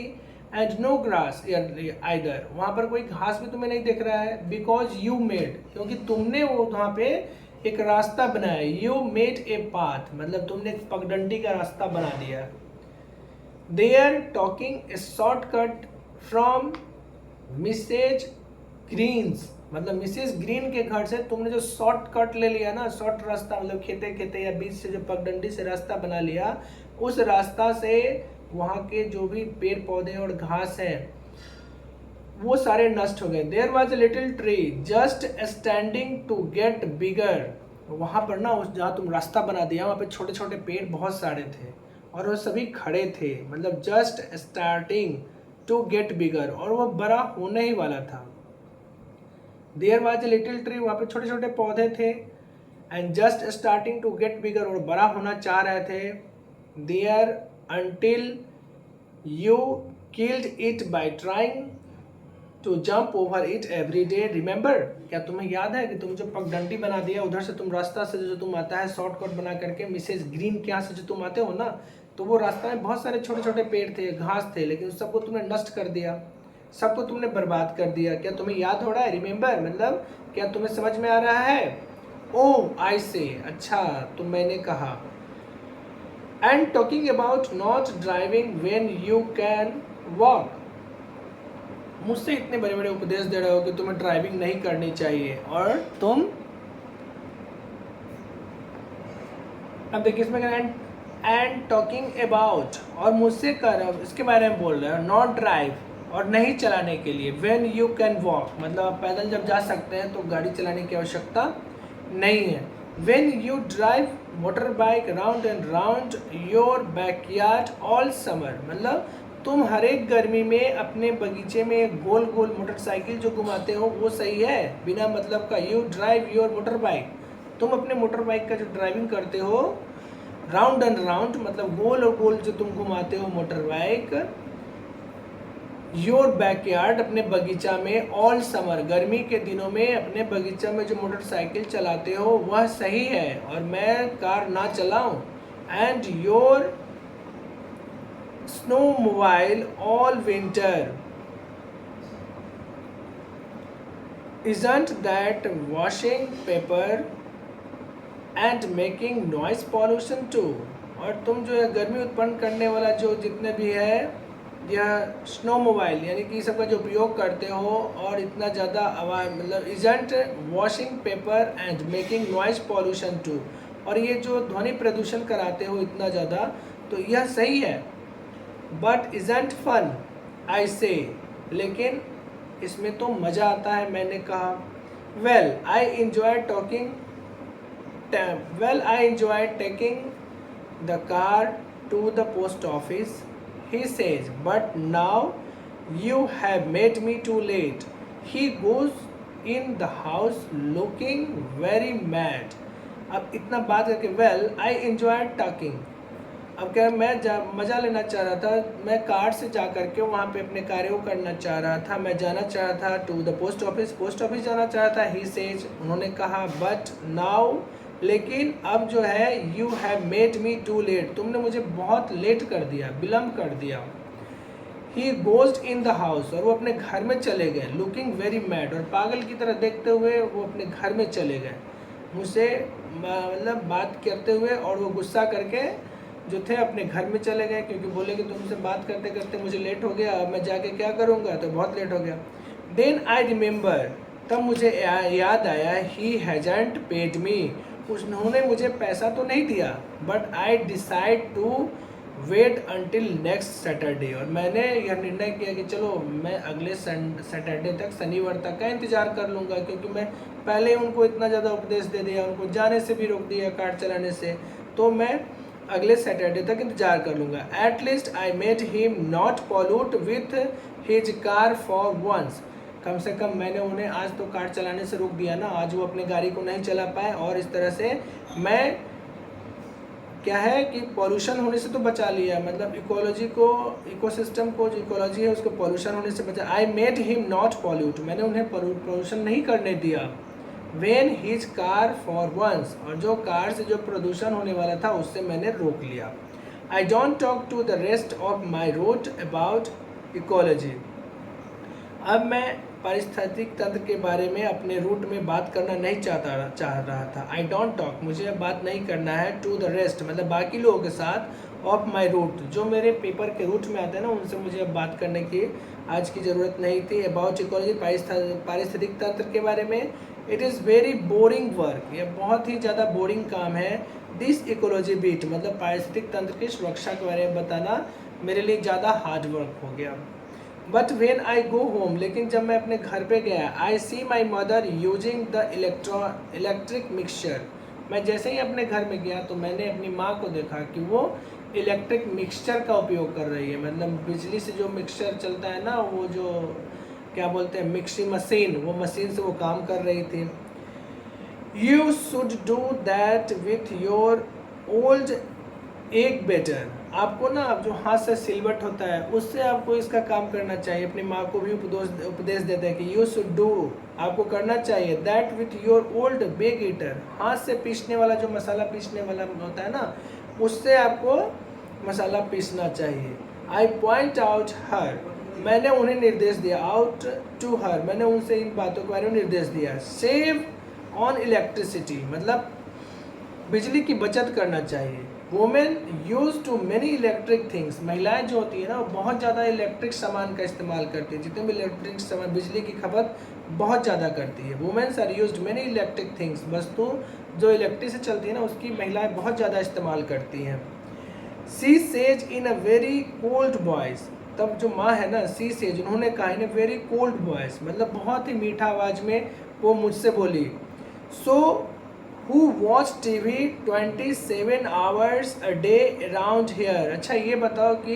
S1: एंड नो ग्रास आइदर, वहाँ पर कोई घास भी तुम्हें नहीं दिख रहा है, बिकॉज यू मेड, क्योंकि तुमने वो वहाँ पे एक रास्ता बनाया, यू मेड ए पाथ, मतलब तुमने एक पगडंडी का रास्ता बना दिया। They are talking a shortcut from Mrs Greens, मतलब मिसेस ग्रीन के घर से तुमने जो शॉर्टकट ले लिया ना, शॉर्ट रास्ता, मतलब खेते खेते या बीच से जो पगडंडी से रास्ता बना लिया, उस रास्ता से वहाँ के जो भी पेड़ पौधे और घास है वो सारे नष्ट हो गए। There was a little tree just standing to get bigger, वहाँ पर ना उस जहाँ तुम रास्ता बना दिया वहाँ पे छोटे छोटे पेड़ बहुत सारे थे और वो सभी खड़े थे, मतलब just starting to get bigger, और वो बड़ा होने ही वाला था। There was a little tree, वहाँ पे छोटे छोटे पौधे थे, and just starting to get bigger, और बड़ा होना चाह रहे थे, there until you killed it by trying to jump over it every day, remember, क्या तुम्हें याद है कि तुम जो पगडंडी बना दिया, उधर से तुम रास्ता से जो तुम आता है शॉर्टकट बना करके मिसेज ग्रीन के यहाँ से जो तुम आते हो ना, तो वो रास्ता में बहुत सारे छोटे छोटे पेड़ थे, घास थे, लेकिन उस सबको तुमने नष्ट कर दिया, सबको तुमने बर्बाद कर दिया। क्या तुम्हें याद हो रहा है? रिमेंबर मतलब क्या तुम्हें समझ में आ रहा है? ओह आई से, अच्छा तो मैंने कहा। And talking about not driving when you can walk, मुझसे इतने बड़े बड़े उपदेश दे रहे हो कि तुम्हें ड्राइविंग नहीं करनी चाहिए, और तुम अब देखिए इसमें एंड टॉकिंग अबाउट, और मुझसे कर इसके बारे में बोल रहे हो, नॉट ड्राइव, और नहीं चलाने के लिए, व्हेन यू कैन वॉक, मतलब आप पैदल जब जा सकते हैं तो गाड़ी चलाने की आवश्यकता नहीं है। When you drive motor bike round and round your backyard all summer, मतलब तुम हर एक गर्मी में अपने बगीचे में एक गोल गोल मोटरसाइकिल जो घुमाते हो वो सही है, बिना मतलब का। You drive your motor bike, तुम अपने मोटर बाइक का जो ड्राइविंग करते हो, राउंड एंड राउंड मतलब गोल और गोल जो तुम घुमाते हो मोटर बाइक, योर बैकयार्ड अपने बगीचा में, ऑल समर गर्मी के दिनों में अपने बगीचा में जो मोटरसाइकिल चलाते हो वह सही है, और मैं कार ना चलाऊं। And your snowmobile all winter, isn't that washing paper and making noise pollution too, और तुम जो है गर्मी उत्पन्न करने वाला जो जितने भी है यह स्नो मोबाइल यानी कि सबका जो उपयोग करते हो, और इतना ज़्यादा आवाज़ मतलब isn't washing paper and making noise pollution too, और ये जो ध्वनि प्रदूषण कराते हो इतना ज़्यादा, तो यह सही है। बट इजंट फन आई से, लेकिन इसमें तो मज़ा आता है, मैंने कहा। Well I enjoy taking the car to the post office, he says, but now you have made me too late. He goes in the house looking very mad. अब इतना बात करके वेल आई एंजॉय टॉकिंग, अब क्या मैं मज़ा लेना चाह रहा था, मैं कार से जा करके वहाँ पे अपने कार्य को करना चाह रहा था, मैं जाना चाह रहा था टू द पोस्ट ऑफिस जाना चाह रहा था। ही सेज, उन्होंने कहा, बट नाउ, लेकिन अब जो है, you have made me too late, तुमने मुझे बहुत लेट कर दिया, विलम्ब कर दिया। ही गोज्ड इन द हाउस, और वो अपने घर में चले गए, लुकिंग वेरी मैड, और पागल की तरह देखते हुए वो अपने घर में चले गए, मुझसे मतलब बात करते हुए, और वो गुस्सा करके जो थे अपने घर में चले गए, क्योंकि बोले कि तुमसे बात करते करते मुझे लेट हो गया, अब मैं जाके क्या करूँगा, तो बहुत लेट हो गया। देन आई रिमेंबर, तब मुझे याद आया, ही हैजंट पेड मी, उन्होंने मुझे पैसा तो नहीं दिया, but I decide to wait until next Saturday, और मैंने यह निर्णय किया कि चलो मैं अगले सैटरडे तक, शनिवार तक का इंतज़ार कर लूँगा, क्योंकि मैं पहले उनको इतना ज़्यादा उपदेश दे दिया, उनको जाने से भी रोक दिया कार चलाने से, तो मैं अगले सैटरडे तक इंतजार कर लूँगा। At least I made him not pollute with his car for once, कम से कम मैंने उन्हें आज तो कार चलाने से रोक दिया ना, आज वो अपने गाड़ी को नहीं चला पाए, और इस तरह से मैं क्या है कि पॉल्यूशन होने से तो बचा लिया, मतलब इकोलॉजी को, इकोसिस्टम को, जो इकोलॉजी है उसको पॉल्यूशन होने से बचा। I made him not pollute, मैंने उन्हें पॉल्यूशन नहीं करने दिया। When his car for once, और जो कार से जो प्रदूषण होने वाला था उससे मैंने रोक लिया। I don't talk to the rest of my route about ecology, अब मैं पारिस्थितिक तंत्र के बारे में अपने रूट में बात करना नहीं चाह रहा था। आई डोंट टॉक, मुझे अब बात नहीं करना है, टू द रेस्ट मतलब बाकी लोगों के साथ, ऑफ माई रूट जो मेरे पेपर के रूट में आते हैं ना, उनसे मुझे अब बात करने की आज की ज़रूरत नहीं थी। अबाउट इकोलॉजी, पारिस्थितिक तंत्र के बारे में, it is very boring work, यह बहुत ही ज़्यादा बोरिंग काम है। दिस इकोलॉजी बीट मतलब पारिस्थितिक तंत्र की सुरक्षा के बारे में बताना मेरे लिए ज़्यादा हार्ड वर्क हो गया। But when I go home, लेकिन जब मैं अपने घर पे गया, I see my mother using the electric mixture, मैं जैसे ही अपने घर में गया तो मैंने अपनी माँ को देखा कि वो इलेक्ट्रिक मिक्सचर का उपयोग कर रही है, मतलब बिजली से जो मिक्सचर चलता है ना, वो जो क्या बोलते हैं मिक्सी मशीन, वो मशीन से वो काम कर रही थी। You should do that with your old एक बेटर। आपको ना जो हाथ से सिलवट होता है उससे आपको इसका काम करना चाहिए। अपनी माँ को भी उपदेश देते हैं कि यू शुड डू, आपको करना चाहिए that with your old bake eater. हाथ से पीसने वाला जो मसाला पीसने वाला होता है ना, उससे आपको मसाला पीसना चाहिए। आई पॉइंट आउट हर, मैंने उन्हें निर्देश दिया, आउट टू हर, मैंने उनसे इन बातों के बारे में निर्देश दिया। सेव ऑन इलेक्ट्रिसिटी, मतलब बिजली की बचत करना चाहिए। Women use too many electric things, महिलाएं जो होती है ना वो बहुत ज़्यादा इलेक्ट्रिक सामान का इस्तेमाल करती है। जितने भी इलेक्ट्रिक सामान, बिजली की खपत बहुत ज़्यादा करती है। Womens are use many electric things, वस्तु जो इलेक्ट्रिक से चलती है ना उसकी महिलाएं बहुत ज़्यादा इस्तेमाल करती हैं। She says in a very cold voice, तब जो माँ है ना सी सेज, उन्होंने कहा इन अ वेरी कोल्ड वॉइस, मतलब बहुत ही मीठा आवाज़ में वो मुझसे बोली। So who watch TV 27 hours a day around hair, अच्छा ये बताओ कि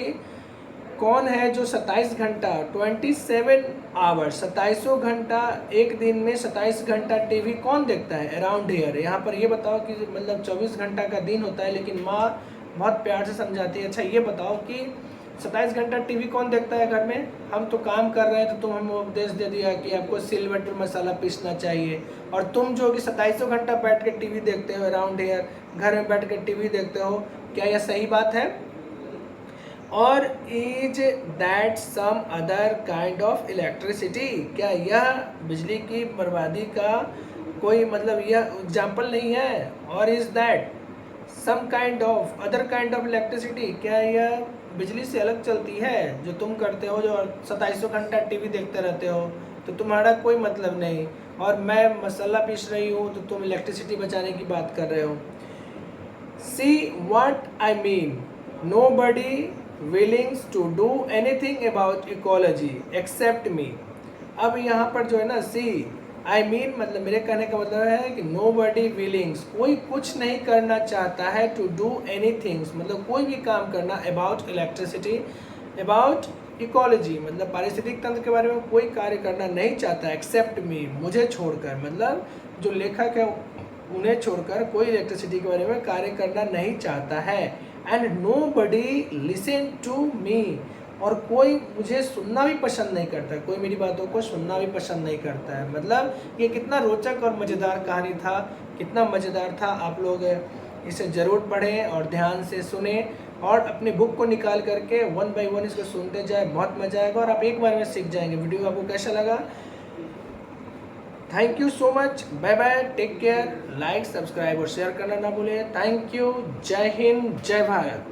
S1: कौन है जो 27 घंटा 27 आवर्स 27 घंटा एक दिन में 27 घंटा टीवी कौन देखता है अराउंड हेयर। यहाँ पर ये बताओ कि मतलब 24 घंटा का दिन होता है, लेकिन माँ बहुत प्यार से समझाती है। अच्छा ये बताओ कि 27 घंटा टीवी कौन देखता है घर में, हम तो काम कर रहे हैं तो तुम हमें उपदेश दे दिया कि आपको सिलवट पर मसाला पीसना चाहिए, और तुम जो कि 27 घंटा बैठ के टीवी देखते हो अराउंड हेयर, घर में बैठ के टीवी देखते हो, क्या यह सही बात है? और is that some other kind of electricity, क्या यह बिजली की बर्बादी का कोई मतलब यह एग्जाम्पल नहीं है? और is that some kind of other kind of electricity, क्या यह बिजली से अलग चलती है जो तुम करते हो, जो 27 घंटा टीवी देखते रहते हो, तो तुम्हारा कोई मतलब नहीं, और मैं मसाला पीस रही हूँ तो तुम इलेक्ट्रिसिटी बचाने की बात कर रहे हो। See what I mean, nobody willing's to do anything about ecology except me. अब यहाँ पर जो है ना सी आई मीन मतलब मेरे कहने का मतलब है कि नोबडी विलिंग्स, कोई कुछ नहीं करना चाहता है, टू डू एनीथिंग्स मतलब कोई भी काम करना, अबाउट इलेक्ट्रिसिटी, अबाउट इकोलॉजी मतलब पारिस्थितिक तंत्र के बारे में कोई कार्य करना नहीं चाहता, एक्सेप्ट मी मुझे छोड़कर, मतलब जो लेखक है उन्हें छोड़कर कोई इलेक्ट्रिसिटी के बारे में कार्य करना नहीं चाहता है। And nobody listen to me, और कोई मुझे सुनना भी पसंद नहीं करता, कोई मेरी बातों को सुनना भी पसंद नहीं करता है। मतलब ये कितना रोचक और मज़ेदार कहानी था, कितना मज़ेदार था। आप लोग इसे ज़रूर पढ़ें और ध्यान से सुने, और अपने बुक को निकाल करके 1 by 1 इसको सुनते जाए, बहुत मज़ा आएगा और आप एक बार में सीख जाएंगे। वीडियो आपको कैसा लगा? Thank you so much, bye bye, take care, like subscribe और शेयर करना ना भूलें। थैंक यू, जय हिंद, जय भारत।